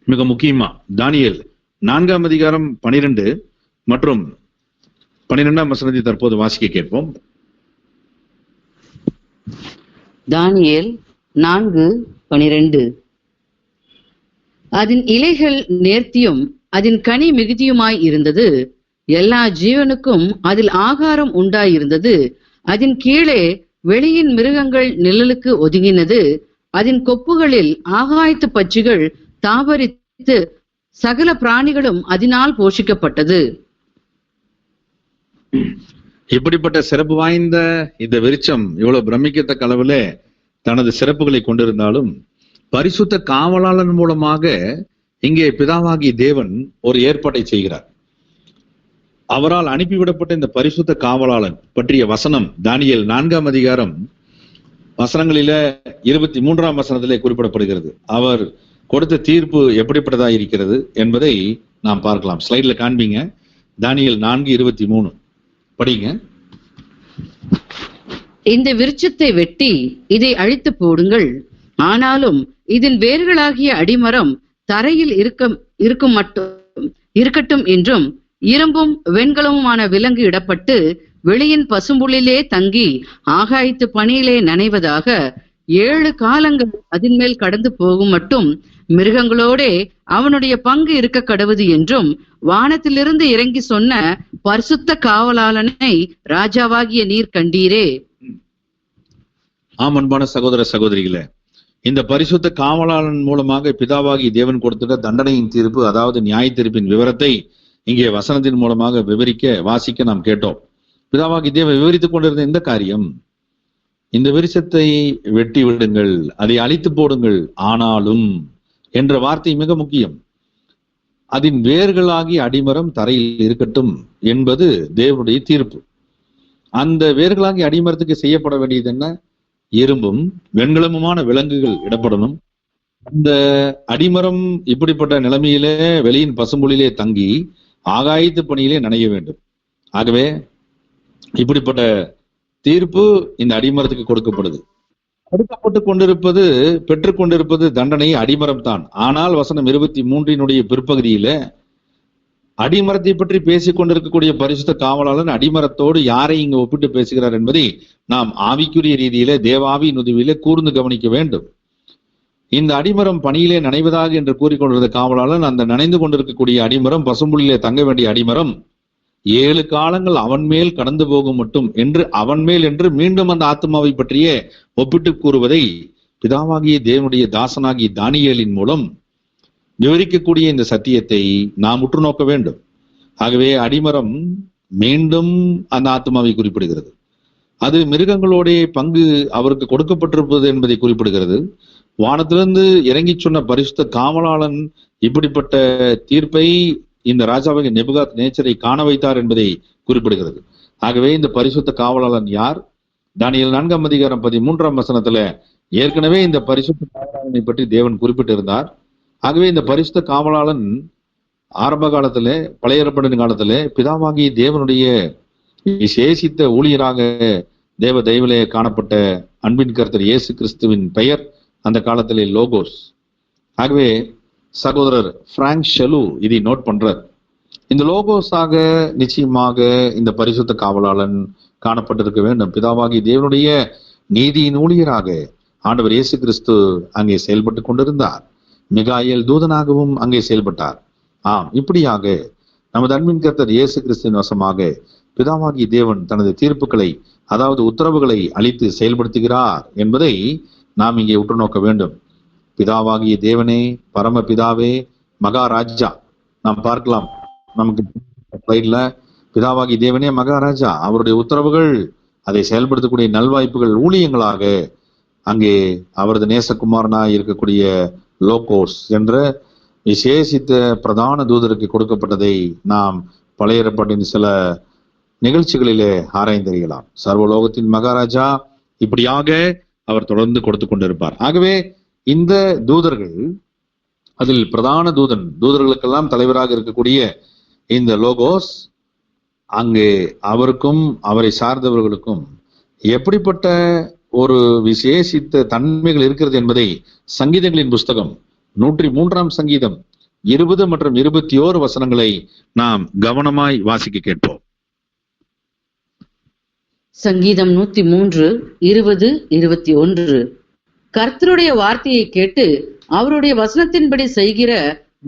மிக முக்கியமா தானியேல் 4ஆம் அதிகாரம் 12 மற்றும் 12ஆம் வசனத்தை தற்போது வாசிக்க கேட்போம். தானியேல் 4:12. அதன் இலைகள் நேர்த்தியும் அதன் கனி மிகுதியுமாய் இருந்தது. எல்லா ஜீவனுக்கும் அதில் ஆகாரம் உண்டாயிருந்தது. அதன் கீழே வெளியின் மிருகங்கள் நிழலுக்கு ஒதுங்கினது. அதன் கொப்புகளில் ஆகாயத்து பட்சிகள் தாவரித்து சகல பிராணிகளும் அதனால் போஷிக்கப்பட்டது. இப்படிப்பட்ட சிறப்பு வாய்ந்த இந்த விருட்சம் இவ்வளவு பிரமிக்கத்தக்க அளவில் தனது சிறப்புகளை கொண்டிருந்தாலும் பரிசுத்த காவலாளன் மூலமாக இங்கே பிதாவாகி தேவன் ஒரு ஏற்பாட்டை செய்கிறார். அவரால் அனுப்பிவிடப்பட்ட இந்த பரிசுத்த காவலாளன் பற்றிய வசனம் தானியேல் 4ஆம் அதிகாரம் வசனங்களில 23ஆம் வசனத்திலே குறிப்பிடப்படுகிறது. அவர் கொடுத்த தீர்ப்பு எப்படிப்பட்டதா இருக்கிறது என்பதை நாம் பார்க்கலாம். ஸ்லைட்ல காண்பீங்க. தானியேல் 4:23 படிங்க. இந்த விருட்சத்தை வெட்டி இதை அழித்து போடுங்கள். ஆனாலும் இதன் வேர்களாகிய அடிமரம் தரையில் இருக்கட்டும் என்றும் இரும்பும் வெண்கலமுமான விலங்கு இடப்பட்டு வெளியின் பசும்புள்ளிலே தங்கி ஆகாயத்து பனியிலே நனைவதாக 7 காலங்கள் அதன் மேல் கடந்து போகும் மட்டும் மிருகங்களோடே அவனுடைய பங்கு இருக்க கடவுது என்றும் வானத்திலிருந்து இறங்கி சொன்ன பரிசுத்த காவலாளனை ராஜாவாகிய நீர் கண்டீரே. ஆம் அன்பான சகோதர சகோதரிகளே, இந்த பரிசுத்த காவலாளன் மூலமாக பிதாவாகி தேவன் கொடுத்துட்ட தண்டனையின் தீர்ப்பு, அதாவது நியாய தீர்ப்பின் விவரத்தை இங்கே வசனத்தின் மூலமாக வாசிக்க நாம் கேட்டோம். பிதாவாகி தேவன் விவரித்துக் கொண்டிருந்த இந்த காரியம், இந்த விருட்சத்தை வெட்டி விடுங்கள், அதை அழித்து போடுங்கள், ஆனாலும் என்ற வார்த்தை மிக முக்கியம். அதன் வேர்களாகி அடிமரம் தரையில் இருக்கட்டும் என்பது தேவனுடைய தீர்ப்பு. அந்த வேர்களாகி அடிமரத்துக்கு செய்யப்பட வேண்டியது என்ன? இரும்பும் வெண்கலமுமான விலங்குகள் இடப்படணும். அந்த அடிமரம் இப்படிப்பட்ட நிலைமையிலே வெளியின் பசும்பொழிலே தங்கி ஆகாயத்து பணியிலே நனைய வேண்டும். ஆகவே இப்படிப்பட்ட தீர்ப்பு இந்த அடிமரத்துக்கு கொடுக்கப்பட்டது. பெற்றுக் கொண்டிருப்பது தண்டனை அடிமரம் தான். ஆனால் வசனம் 23 பிற்பகுதியில அடிமரத்தை பற்றி பேசிக் கொண்டிருக்கக்கூடிய பரிசுத்த காவலாளன் அடிமரத்தோடு யாரை இங்கு ஒப்பிட்டு பேசுகிறார் என்பதை நாம் ஆவிக்குரிய ரீதியில தேவாவியின் உதவியில கூர்ந்து கவனிக்க வேண்டும். இந்த அடிமரம் பணியிலே நனைவதாக என்று கூறிக்கொண்டிருந்த காவலாளன் அந்த நனைந்து கொண்டிருக்கக்கூடிய அடிமரம், பசும்புள்ளிலே தங்க வேண்டிய அடிமரம் 7 காலங்கள் அவன் மேல் கடந்து போகும் மட்டும் என்று அவன் மேல் என்று மீண்டும் அந்த ஆத்மாவை பற்றியே ஒப்பிட்டு கூறுவதை பிதாவாகிய தேவனுடைய தாசனாகிய தானியேலின் மூலம் விவரிக்கக்கூடிய இந்த சத்தியத்தை நாம் உற்று நோக்க வேண்டும். ஆகவே அடிமரம் மீண்டும் அந்த ஆத்மாவை குறிப்பிடுகிறது. அது மிருகங்களோட பங்கு அவருக்கு கொடுக்கப்பட்டிருப்பது என்பதை குறிப்பிடுகிறது. வானத்திலிருந்து இறங்கி சொன்ன பரிசுத்த காவலாளன் இப்படிப்பட்ட தீர்ப்பை இந்த ராஜாவாகிய நேபுகாத் நேச்சரை காண வைத்தார் என்பதை குறிப்பிடுகிறது. ஆகவே இந்த பரிசுத்த காவலாளன் யார்? தானியேல் 4ஆம் அதிகாரம் 13ஆம் வசனத்துல ஏற்கனவே இந்த பரிசுத்த காவலாளனை பற்றி தேவன் குறிப்பிட்டிருந்தார். ஆகவே இந்த பரிசுத்த காவலாளன் ஆரம்ப காலத்துல, பழைய ஏற்பாட்டின் காலத்துல பிதாவாகிய தேவனுடைய விசேஷித்த ஊழியராக தேவ தயவிலே காணப்பட்ட அன்பின் கர்த்தர் இயேசு கிறிஸ்துவின் பெயர் அந்த காலத்திலே லோகோஸ். ஆகவே சகோதரர் பிராங்க் ஷெலு இதை நோட் பண்றார். இந்த லோகோஸாக நிச்சயமாக இந்த பரிசுத்த காவலாளன் காணப்பட்டிருக்க வேண்டும். பிதாவாகி தேவனுடைய நீதியின் ஊழியராக ஆண்டவர் இயேசு கிறிஸ்து அங்கே செயல்பட்டு கொண்டிருந்தார். மிகாயேல் தூதனாகவும் அங்கே செயல்பட்டார். இப்படியாக நமது அன்பின் கர்த்தர் இயேசு கிறிஸ்துவின் வசமாக பிதாவாகிய தேவன் தனது தீர்ப்புகளை, அதாவது உத்தரவுகளை அளித்து செயல்படுத்துகிறார் என்பதை நாம் இங்கே உற்று நோக்க வேண்டும். பிதாவாகிய தேவனே, பரம பிதாவே, மகாராஜா. நாம் பார்க்கலாம் நமக்கு ஸ்லைட்ல, பிதாவாகிய தேவனே மகாராஜா, அவருடைய உத்தரவுகள், அதை செயல்படுத்தக்கூடிய நல்வாய்ப்புகள், ஊழியங்களாக அங்கே அவரது நேசகுமாரனாய் இருக்கக்கூடிய லோகோஸ் என்ற விசேஷித்த பிரதான தூதருக்கு கொடுக்கப்பட்டதை நாம் பழைய ஏற்பாட்டின் சில நிகழ்ச்சிகளிலே ஆராய்ந்தறியலாம். சர்வலோகத்தின் மகாராஜா, இப்படியாக அவர் தொடர்ந்து கொடுத்து கொண்டிருப்பார். ஆகவே இந்த தூதர்கள், அதில் பிரதான தூதர்களுக்கெல்லாம் தலைவராக இருக்கக்கூடிய இந்த லோகோஸ், அங்கே அவருக்கும் அவரை சார்ந்தவர்களுக்கும் எப்படிப்பட்ட ஒரு விசேஷித்த தன்மைகள் இருக்கிறது என்பதை சங்கீதங்களின் புஸ்தகம் 103 சங்கீதம் 20 மற்றும் 21 வசனங்களை நாம் கவனமாய் வாசிக்க கேட்போம். சங்கீதம் 103, 20, 21. கர்த்தருடைய வார்த்தையை கேட்டு அவருடைய வசனத்தின்படி செய்கிற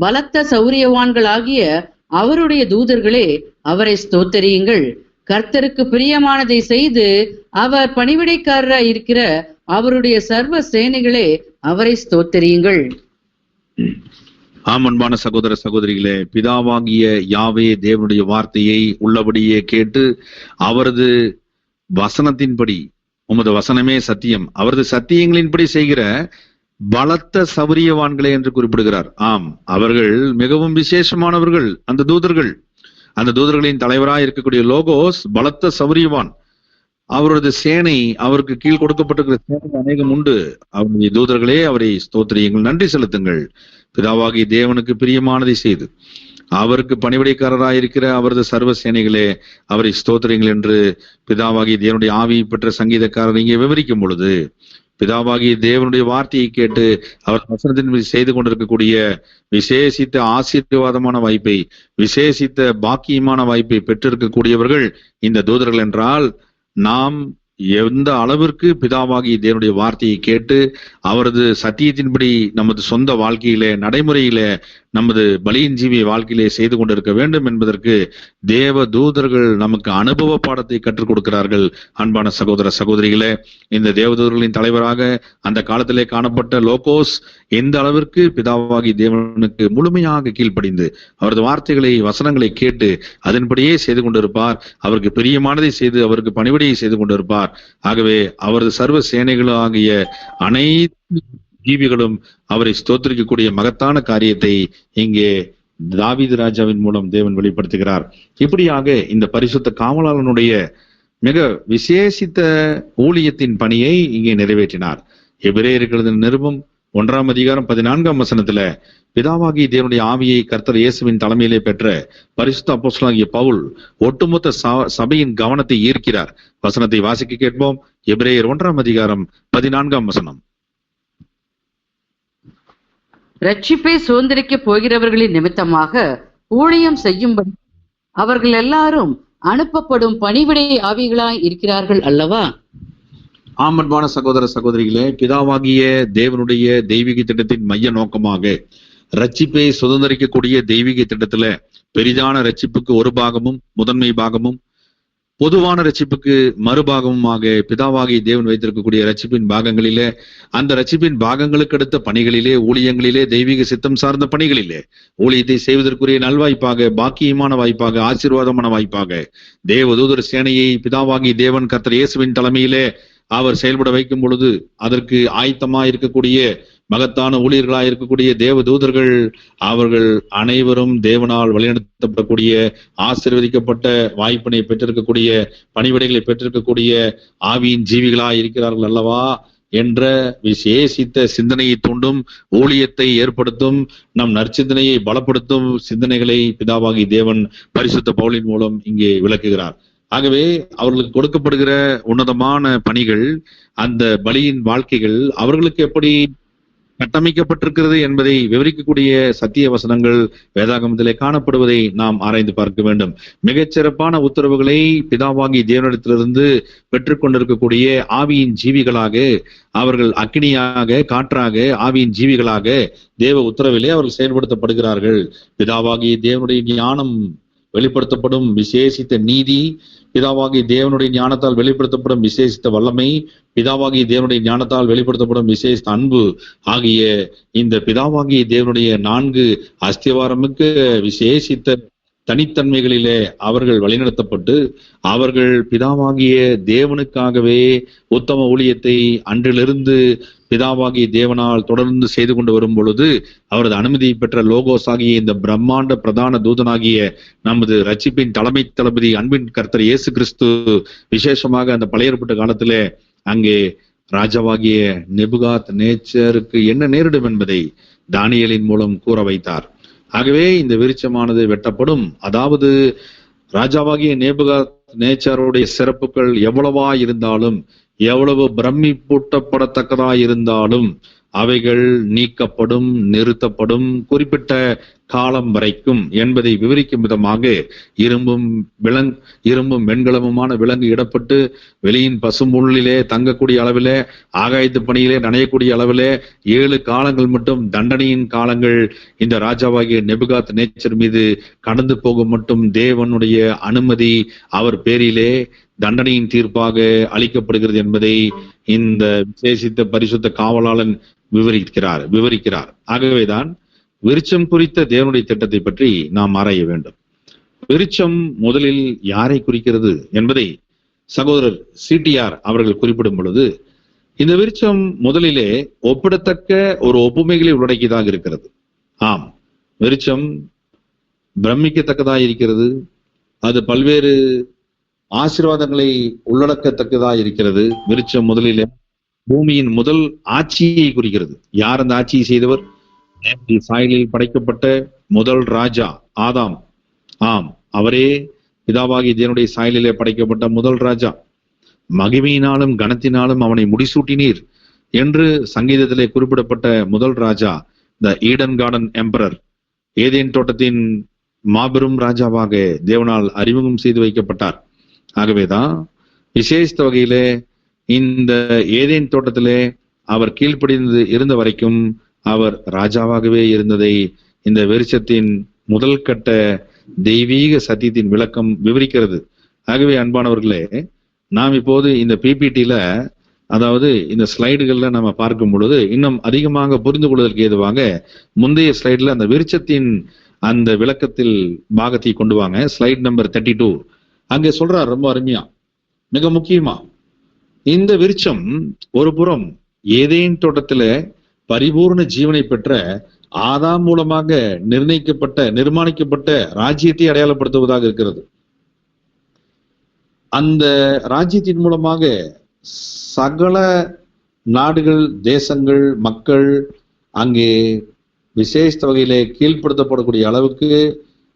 பலத்த சௌரியவான்களாகிய அவருடைய தூதர்களே, அவரை ஸ்தோத்தரியுங்கள். கர்த்தருக்கு பிரியமானதை செய்து அவர் பணிவிடைக்காரராய் இருக்கிற அவருடைய சர்வ சேனைகளே, அவரை ஸ்தோத்தரியுங்கள். அன்பான சகோதர சகோதரிகளே, பிதாவாகிய யாவே தேவனுடைய வார்த்தையை உள்ளபடியே கேட்டு அவரது வசனத்தின்படி, உமது வசனமே சத்தியம், அவரது சத்தியங்களின்படி செய்கிற பலத்த சௌரியவான்களே என்று குறிப்பிடுகிறார். ஆம், அவர்கள் மிகவும் விசேஷமானவர்கள். அந்த தூதர்களின் தலைவராய் இருக்கக்கூடிய லோகோஸ் பலத்த சௌரியவான். அவரது சேனை, அவருக்கு கீழ் கொடுக்கப்பட்டிருக்கிற சேனை அநேகம் உண்டு. அவருடைய தூதர்களே, அவரை ஸ்தோத்திரியுங்கள், நன்றி செலுத்துங்கள். பிதாவாகிய தேவனுக்கு பிரியமானதை செய்து அவருக்கு பணிவிடைக்காரராயிருக்கிற அவரது சர்வ சேனைகளே, அவரை ஸ்தோத்திரியுங்கள் என்று பிதாவாகிய தேவனுடைய ஆவி பெற்ற சங்கீதக்காரர் இங்கே விவரிக்கும் பொழுது, பிதாவாகிய தேவனுடைய வார்த்தையை கேட்டு அவர் வசனத்தின் செய்து கொண்டிருக்கக்கூடிய விசேஷித்த ஆசீர்வாதமான வாய்ப்பை, விசேஷித்த பாக்கியமான வாய்ப்பை பெற்றிருக்கக்கூடியவர்கள் இந்த தூதர்கள் என்றால், நாம் எந்த அளவிற்கு பிதாவாகிய தேவனுடைய வார்த்தையை கேட்டு அவரது சத்தியத்தின்படி நமது சொந்த வாழ்க்கையிலே, நடைமுறையிலே, நமது பலியின் ஜீவிய வாழ்க்கையிலே செய்து கொண்டிருக்க வேண்டும் என்பதற்கு தேவ தூதர்கள் நமக்கு அனுபவ பாடத்தை கற்றுக் கொடுக்கிறார்கள். அன்பான சகோதர சகோதரிகளே, இந்த தேவதூதர்களின் தலைவராக அந்த காலத்திலே காணப்பட்ட லோகோஸ் எந்த அளவிற்கு பிதாவாகிய தேவனுக்கு முழுமையாக கீழ்ப்படிந்து அவரது வார்த்தைகளை, வசனங்களை கேட்டு அதன்படியே செய்து கொண்டிருப்பார். அவருக்கு பிரியமானதை செய்து அவருக்கு பணிவிடையை செய்து கொண்டிருப்பார். ஆகவே அவரது சர்வ சேனைகளாகிய அனைத்து ஜீவிகளும் அவரை ஸ்தோத்திரிக்கக்கூடிய மகத்தான காரியத்தை இங்கே தாவீது ராஜாவின் மூலம் தேவன் வெளிப்படுத்துகிறார். இப்படியாக இந்த பரிசுத்த காவலாளனுடைய மிக விசேஷித்த ஊழியத்தின் பணியை இங்கே நிறைவேற்றினார். எபிரேயர்களது நிருபம் 1 அதிகாரம் 14 வசனத்துல பிதாவாகிய தேவனுடைய ஆவியை கர்த்தர் இயேசுவின் தலைமையிலே பெற்ற பரிசுத்த அப்போஸ்தலனாகிய பவுல் ஒட்டுமொத்த சபையின் கவனத்தை ஈர்க்கிறார். வசனத்தை வாசிக்க கேட்போம். எபிரேயர் 1 அதிகாரம் 14 வசனம். ரட்சிப்பை சுதந்திரிக்க போகிறவர்களின் நிமித்தமாக ஊழியம் செய்யும்படி அவர்கள் எல்லாரும் அனுப்பப்படும் பணிவிடை ஆவிகளாய் இருக்கிறார்கள் அல்லவா? அன்பான சகோதர சகோதரிகளே, பிதாவாகிய தேவனுடைய தெய்வீக திட்டத்தின் மைய நோக்கமாக ரட்சிப்பை சுதந்திரிக்கக்கூடிய தெய்வீக திட்டத்துல பெரிதான ரட்சிப்புக்கு ஒரு பாகமும், முதன்மை பாகமும், பொதுவான ரட்சிப்புக்கு மறுபாகமுமாக பிதாவாகிய தேவன் வைத்திருக்கக்கூடிய ரட்சிப்பின் பாகங்களிலே, அந்த ரட்சிப்பின் பாகங்களுக்கு அடுத்த பணிகளிலே, ஊழியங்களிலே, தெய்வீக சித்தம் சார்ந்த பணிகளிலே ஊழியத்தை செய்வதற்குரிய நல்வாய்ப்பாக, பாக்கியமான வாய்ப்பாக, ஆசீர்வாதமான வாய்ப்பாக தேவதூதர் சேனையை பிதாவாகிய தேவன் கர்த்தர் இயேசுவின் தலைமையிலே அவர் செயல்பட வைக்கும் பொழுது அதற்கு ஆயத்தமாய் இருக்கக்கூடிய மகத்தான ஊழியர்களாய் இருக்கக்கூடிய தேவ தூதர்கள், அவர்கள் அனைவரும் தேவனால் வழிநடத்தப்படக்கூடிய ஆசீர்வதிக்கப்பட்ட வாய்ப்பினை பெற்றிருக்கக்கூடிய, பணிவிடைகளை பெற்றிருக்கக்கூடிய ஆவியின் ஜீவிகளாய் இருக்கிறார்கள் அல்லவா என்ற விசேஷித்த சிந்தனையை தூண்டும், ஊழியத்தை ஏற்படுத்தும், நம் நற்சிந்தனையை பலப்படுத்தும் சிந்தனைகளை பிதாவாகிய தேவன் பரிசுத்த பவுலின் மூலம் இங்கே விளக்குகிறார். ஆகவே அவர்களுக்கு கொடுக்கப்படுகிற உன்னதமான பணிகள், அந்த பலியின் வாழ்க்கைகள் அவர்களுக்கு எப்படி கட்டமைக்கப்பட்டிருக்கிறது என்பதை விவரிக்கக்கூடிய சத்திய வசனங்கள் வேதாகமத்திலே காணப்படுவதை நாம் ஆராய்ந்து பார்க்க வேண்டும். மிகச்சிறப்பான உத்தரவுகளை பிதாவாகிய தேவனிடத்திலிருந்து பெற்றுக்கொண்டிருக்கக்கூடிய ஆவியின் ஜீவிகளாக, அவர்கள் அக்கினியாக, காற்றாக, ஆவியின் ஜீவிகளாக தேவ உத்தரவிலே அவர்கள் செயல்படுத்தப்படுகிறார்கள். பிதாவாகிய தேவனுடைய ஞானம் வெளிப்படுத்தப்படும் விசேஷித்த நீதி, பிதாவாகிய தேவனுடைய ஞானத்தால் வெளிப்படுத்தப்படும் விசேஷித்த வல்லமை, பிதாவாகிய தேவனுடைய ஞானத்தால் வெளிப்படுத்தப்படும் விசேஷித்த அன்பு ஆகிய இந்த பிதாவாகிய தேவனுடைய 4 அஸ்திவாரமிக்க விசேஷித்த தனித்தன்மைகளிலே அவர்கள் வழிநடத்தப்பட்டு அவர்கள் பிதாவாகிய தேவனுக்காகவே உத்தம ஊழியத்தை அன்றிலிருந்து பிதாவாகிய தேவனால் தொடர்ந்து செய்து கொண்டு வரும் பொழுது அவரது அனுமதி பெற்ற லோகோஸ் ஆகிய இந்த பிரம்மாண்ட பிரதான தூதனாகிய நமது ரட்சிப்பின் தலைமை தளபதி அன்பின் கர்த்தர் இயேசு கிறிஸ்து விசேஷமாக அந்த பழைய ஏற்பாட்டு காலத்திலே அங்கே ராஜாவாகிய நெபுகாத் நேச்சருக்கு என்ன நேரிடும் என்பதை தானியேலின் மூலம் கூற வைத்தார். ஆகவே இந்த விருட்சமானது வெட்டப்படும். அதாவது ராஜாவாகிய நேபுகாத் நேச்சருடைய சிறப்புகள் எவ்வளவா இருந்தாலும், எவ்வளவு பிரமிப்பூட்டப்படத்தக்கதா இருந்தாலும் அவைகள் நீக்கப்படும், நிறுத்தப்படும், குறிப்பிட்ட காலம் வரைக்கும் என்பதை விவரிக்கும் விதமாக இரும்பும் வெண்கலமுமான விலங்கு இடப்பட்டு வெளியின் பசுமுள்ளிலே தங்கக்கூடிய அளவிலே, ஆகாயத்து பணியிலே நனையக்கூடிய அளவிலே 7 காலங்கள் மட்டும் தண்டனையின் காலங்கள் இந்த ராஜாவாகிய நெபுகாத் நேச்சர் மீது கடந்து போகும் மட்டும் தேவனுடைய அனுமதி அவர் பேரிலே தண்டனையின் தீர்ப்பாக அளிக்கப்படுகிறது என்பதை இந்த விசேஷித்த பரிசுத்த காவலாளன் விவரிக்கிறார். ஆகவேதான் விருட்சம் குறித்த தேவனுடைய திட்டத்தை பற்றி நாம் ஆராய வேண்டும். விருட்சம் முதலில் யாரை குறிக்கிறது என்பதை சகோதரர் சிடிஆர் அவர்கள் குறிப்பிடும் பொழுது, இந்த விருட்சம் முதலிலே ஒப்பிடத்தக்க ஒரு ஒப்புமைகளை உள்ளடக்கியதாக இருக்கிறது. ஆம், விருட்சம் பிரமிக்கத்தக்கதாக இருக்கிறது. அது பல்வேறு ஆசீர்வாதங்களை உள்ளடக்கத்தக்கதாக இருக்கிறது. விருட்சம் முதலிலே பூமியின் முதல் ஆட்சியை குறிக்கிறது. யார் அந்த ஆட்சியை செய்தவர்? சாயலில் படைக்கப்பட்ட முதல் ராஜா ஆதாம். ஆம், அவரே பிதாவாகிய தேவனுடைய சாயலிலே படைக்கப்பட்ட முதல் ராஜா. மகிமையினாலும் கனத்தினாலும் அவனை முடிசூட்டினீர் என்று சங்கீதத்திலே குறிப்பிடப்பட்ட முதல் ராஜா, த ஈடன் கார்டன் எம்பரர், ஏதேன் தோட்டத்தின் மாபெரும் ராஜாவாக தேவனால் அறிமுகம் செய்து வைக்கப்பட்டார். ஆகவேதான் விசேஷ வகையிலே இந்த ஏதேன் தோட்டத்திலே அவர் கீழ்ப்படிந்து இருந்த வரைக்கும் அவர் ராஜாவாகவே இருந்ததை இந்த விருட்சத்தின் முதல் கட்ட தெய்வீக சத்தியத்தின் விளக்கம் விவரிக்கிறது. ஆகவே அன்பானவர்களே, நாம் இப்போது இந்த பிபிடில, அதாவது இந்த ஸ்லைடுகள்ல நம்ம பார்க்கும் பொழுது இன்னும் அதிகமாக புரிந்து கொள்வதற்கு ஏதுவாக முந்தைய ஸ்லைட்ல அந்த விருட்சத்தின் அந்த விளக்கத்தில் பாகத்தை கொண்டு வாங்க. ஸ்லைட் நம்பர் 32 அங்கே சொல்றார் ரொம்ப அருமையா, மிக முக்கியமா. இந்த விருட்சம் ஒரு புறம் ஏதேன் தோட்டத்தில பரிபூர்ண ஜீவனை பெற்ற ஆதாம் மூலமாக நிர்மாணிக்கப்பட்ட ராஜ்யத்தை அடையாளப்படுத்துவதாக இருக்கிறது. அந்த ராஜ்யத்தின் மூலமாக சகல நாடுகள், தேசங்கள், மக்கள் அங்கே விசேஷ வகையிலே கீழ்ப்படுத்தப்படக்கூடிய அளவுக்கு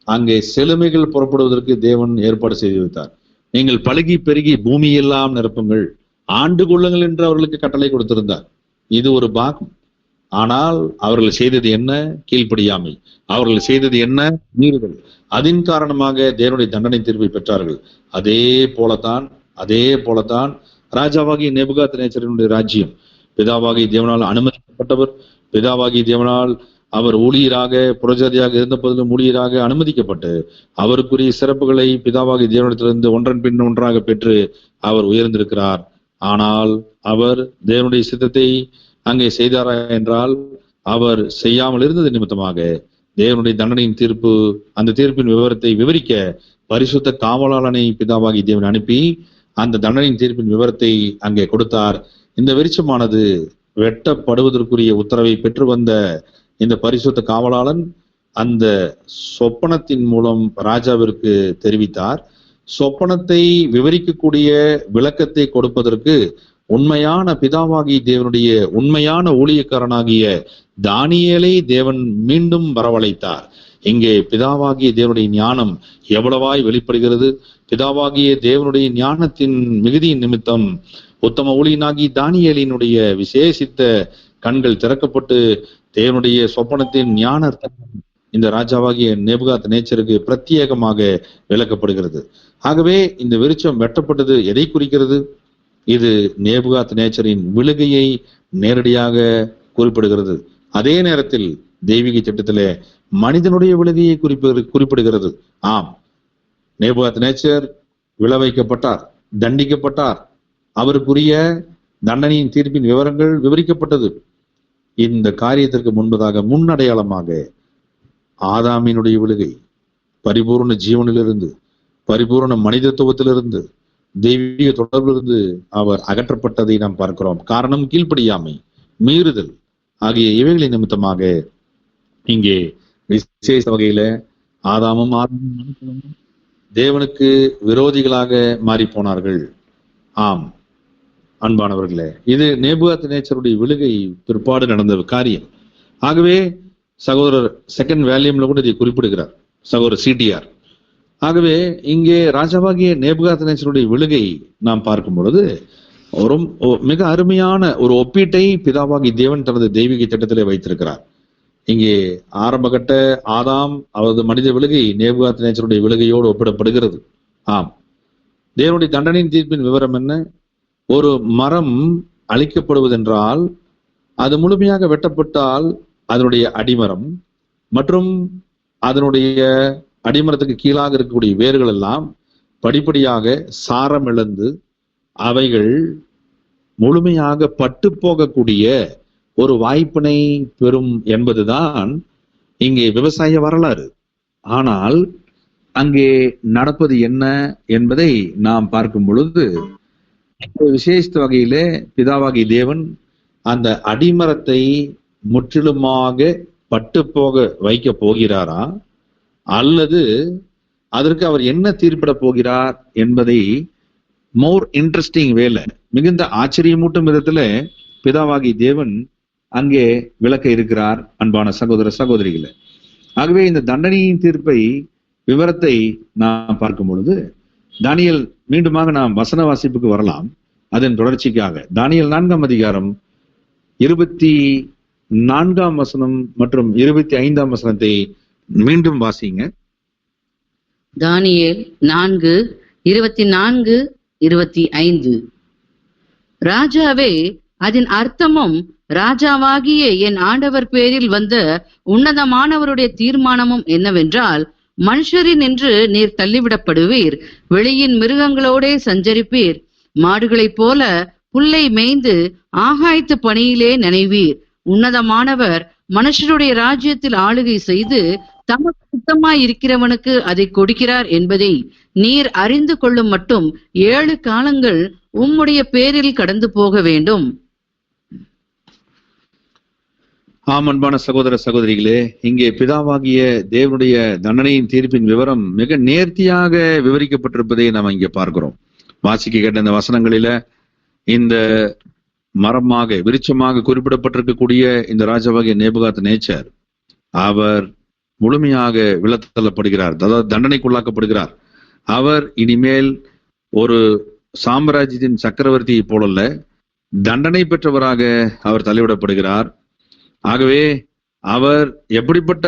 அங்கே செழுமைகள் புறப்படுவதற்கு தேவன் ஏற்பாடு செய்து வைத்தார். நீங்கள் பழுகி பெருகி பூமியெல்லாம் நிரப்புங்கள், ஆண்டு கொள்ளுங்கள் என்று அவர்களுக்கு கட்டளை கொடுத்திருந்தார். இது ஒரு பாகம். ஆனால் அவர்கள் செய்தது என்ன? கீழ்ப்படியாமை. அவர்கள் செய்தது என்ன? மீறுதல். அதன் காரணமாக தேவனுடைய தண்டனை தீர்ப்பை பெற்றார்கள். அதே போலத்தான் ராஜாவாகிய நேபுகாத் நேச்சரினுடைய ராஜ்யம். பிதாவாகிய தேவனால் அனுமதிக்கப்பட்டவர். பிதாவாகிய தேவனால் அவர் ஊழியராக, புரஜாதியாக இருந்த போதிலும் ஊழியராக அனுமதிக்கப்பட்டு அவருக்குரிய சிறப்புகளை பிதாவாகிய தேவனிடத்திலிருந்து ஒன்றன் பின் ஒன்றாக பெற்று அவர் உயர்ந்திருக்கிறார். ஆனால் அவர் தேவனுடைய சித்தத்தை அங்கே செய்தாரா என்றால் அவர் செய்யாமல் இருந்தது நிமித்தமாக தேவனுடைய தண்டனையின் தீர்ப்பு, அந்த தீர்ப்பின் விவரத்தை விவரிக்க பரிசுத்த காவலாளனை பிதாவாகிய தேவன் அனுப்பி அந்த தண்டனையின் தீர்ப்பின் விவரத்தை அங்கே கொடுத்தார். இந்த விருட்சமானது வெட்டப்படுவதற்குரிய உத்தரவை பெற்று வந்த இந்த பரிசுத்த காவலாளன் அந்த சொப்பனத்தின் மூலம் ராஜாவிற்கு தெரிவித்தார். சொப்பனத்தை விவரிக்கக்கூடிய விளக்கத்தை கொடுப்பதற்கு உண்மையான பிதாவாகிய தேவனுடைய உண்மையான ஊழியக்காரனாகிய தானியேலை தேவன் மீண்டும் வரவழைத்தார். இங்கே பிதாவாகிய தேவனுடைய ஞானம் எவ்வளவாய் வெளிப்படுகிறது. பிதாவாகிய தேவனுடைய ஞானத்தின் மிகுதியின் நிமித்தம் உத்தம ஊழியனாகி தானியேலினுடைய விசேஷித்த கண்கள் திறக்கப்பட்டு தேவனுடைய சொப்பனத்தின் ஞான இந்த ராஜாவாகிய நேபுகாத் நேச்சருக்கு பிரத்யேகமாக விளக்கப்படுகிறது. ஆகவே இந்த விருட்சம் வெட்டப்பட்டது எதை குறிக்கிறது? இது நேபுகாத் நேச்சரின் விழுகையை நேரடியாக குறிப்பிடுகிறது. அதே நேரத்தில் தெய்வீக திட்டத்திலே மனிதனுடைய விழுகையை குறிப்பிடுகிறது. ஆம், நேபுகாத்நேச்சர் விளைவிக்கப்பட்டார், தண்டிக்கப்பட்டார். அவருக்குரிய தண்டனையின் தீர்ப்பின் விவரங்கள் விவரிக்கப்பட்டது. இந்த காரியத்திற்கு முன்பதாக முன்னடையாளமாக ஆதாமினுடைய விழுகை பரிபூர்ண ஜீவனிலிருந்து, பரிபூர்ண மனிதத்துவத்திலிருந்து, தெய்வீக தொடர்பிலிருந்து அவர் அகற்றப்பட்டதை நாம் பார்க்கிறோம். காரணம் கீழ்ப்படியாமை, மீறுதல் ஆகிய இவைகளின் நிமித்தமாக இங்கே விசேஷ வகையில ஆதாமும் தேவனுக்கு விரோதிகளாக மாறி போனார்கள். ஆம் அன்பானவர்களே, இது நேபுகாத்நேச்சருடைய விழுகை பிற்பாடு நடந்த காரியம். ஆகவே சகோதரர் செகண்ட் வேல்யூம்ல கூட இதை குறிப்பிடுகிறார் சகோதரர் சிடிஆர். ஆகவே இங்கே ராஜாவாகிய நேபுகாத்நேச்சருடைய விழுகை நாம் பார்க்கும் பொழுது ஒரு மிக அருமையான ஒரு ஒப்பீட்டை பிதாவாகி தேவன் தனது தெய்வீக திட்டத்திலே வைத்திருக்கிறார். இங்கே ஆரம்பகட்ட ஆதாம் அவரது மனித விழுகை நேபுகாத்நேச்சருடைய விழுகையோடு ஒப்பிடப்படுகிறது. ஆம், தேவனுடைய தண்டனையின் தீர்ப்பின் விவரம் என்ன? ஒரு மரம் அழிக்கப்படுவதென்றால் அது முழுமையாக வெட்டப்பட்டால் அதனுடைய அடிமரம் மற்றும் அதனுடைய அடிமரத்துக்கு கீழாக இருக்கக்கூடிய வேர்கள் எல்லாம் படிப்படியாக சாரம் இழந்து அவைகள் முழுமையாக பட்டு போகக்கூடிய ஒரு வாய்ப்பினை பெறும் என்பதுதான் இங்கே விவசாய வரலாறு. ஆனால் அங்கே நடப்பது என்ன என்பதை நாம் பார்க்கும் பொழுது விசேஷ வகையிலே பிதாவாகி தேவன் அந்த அடிமரத்தை முற்றிலுமாக பட்டு போக வைக்க போகிறாரா, அல்லது அதற்கு அவர் என்ன தீர்ப்பிட போகிறார் என்பதை மோர் இன்ட்ரெஸ்டிங் வேலை, மிகுந்த ஆச்சரியமூட்டும் விதத்துல பிதாவாகி தேவன் அங்கே விளக்க இருக்கிறார். அன்பான சகோதர சகோதரிகளை, ஆகவே இந்த தண்டனையின் தீர்ப்பை விவரத்தை நாம் பார்க்கும் பொழுது தானியேல் மீண்டுமாக நாம் வசன வாசிப்புக்கு வரலாம். அதன் தொடர்ச்சிக்காக தானியேல் 4ஆம் அதிகாரம் 24ஆம் வசனம் மற்றும் 25ஆம் வசனத்தை மீண்டும் வாசிங்க. தானியேல் 4:24-25. ராஜாவே, அதன் அர்த்தமும் ராஜாவாகிய என் ஆண்டவர் பேரில் வந்த உன்னதமானவருடைய தீர்மானமும் என்னவென்றால், மனுஷரின் என்று நீர் தள்ளிவிடப்படுவீர், வெளியின் மிருகங்களோடே சஞ்சரிப்பீர், மாடுகளைப் போல புல்லை மேய்ந்து ஆகாயத்து பணியிலே நனைவீர். உன்னதமானவர் மனுஷருடைய ராஜ்யத்தில் ஆளுகை செய்து தமக்கு சுத்தமாய் இருக்கிறவனுக்கு அதை கொடுக்கிறார் என்பதை நீர் அறிந்து கொள்ளும் மட்டும் 7 காலங்கள் உம்முடைய பேரில் கடந்து போக வேண்டும். ஆம், அன்பான சகோதர சகோதரிகளே, இங்கே பிதாவாகிய தேவனுடைய தண்டனையின் தீர்ப்பின் விவரம் மிக நேர்த்தியாக விவரிக்கப்பட்டிருப்பதை நாம் இங்கே பார்க்கிறோம். வாசிக்க கேட்ட இந்த வசனங்களில இந்த மரமாக விருட்சமாக குறிப்பிடப்பட்டிருக்கக்கூடிய இந்த ராஜாவாகிய நேபுகாத்நேச்சர் அவர் முழுமையாக விலத்தள்ளப்படுகிறார், அதாவது தண்டனைக்குள்ளாக்கப்படுகிறார். அவர் இனிமேல் ஒரு சாம்ராஜ்யத்தின் சக்கரவர்த்தியை போலல்ல, தண்டனை பெற்றவராக அவர் தள்ளிவிடப்படுகிறார். ஆகவே அவர் எப்படிப்பட்ட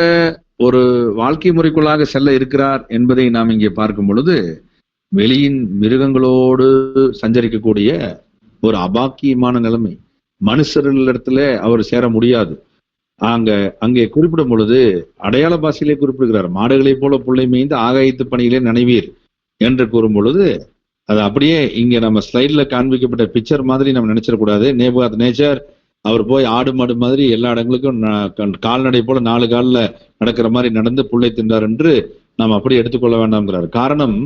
ஒரு வாழ்க்கை முறைக்குள்ளாக செல்ல இருக்கிறார் என்பதை நாம் இங்கே பார்க்கும் பொழுது வெளியின் மிருகங்களோடு சஞ்சரிக்கக்கூடிய ஒரு அபாக்கியமான நிலைமை. மனுஷர்களிடத்துல அவர் சேர முடியாது. அங்கே குறிப்பிடும் பொழுது அடையாள பாஷையிலே குறிப்பிடுகிறார். மாடுகளை போல புள்ளை மேய்ந்து ஆகாயத்து பணியிலே நனைவீர் என்று கூறும் பொழுது அது அப்படியே இங்க நம்ம ஸ்லைட்ல காண்பிக்கப்பட்ட பிக்சர் மாதிரி நம்ம நினைச்சிடக்கூடாது. நேபுகாத்நேச்சர் அவர் போய் ஆடு மாடு மாதிரி எல்லா இடங்களுக்கும் கால்நடை போல 4 காலில் நடக்கிற மாதிரி நடந்து புள்ளை தின்றார் என்று நாம் அப்படி எடுத்துக்கொள்ள வேண்டாம்ங்கிறார். காரணம்,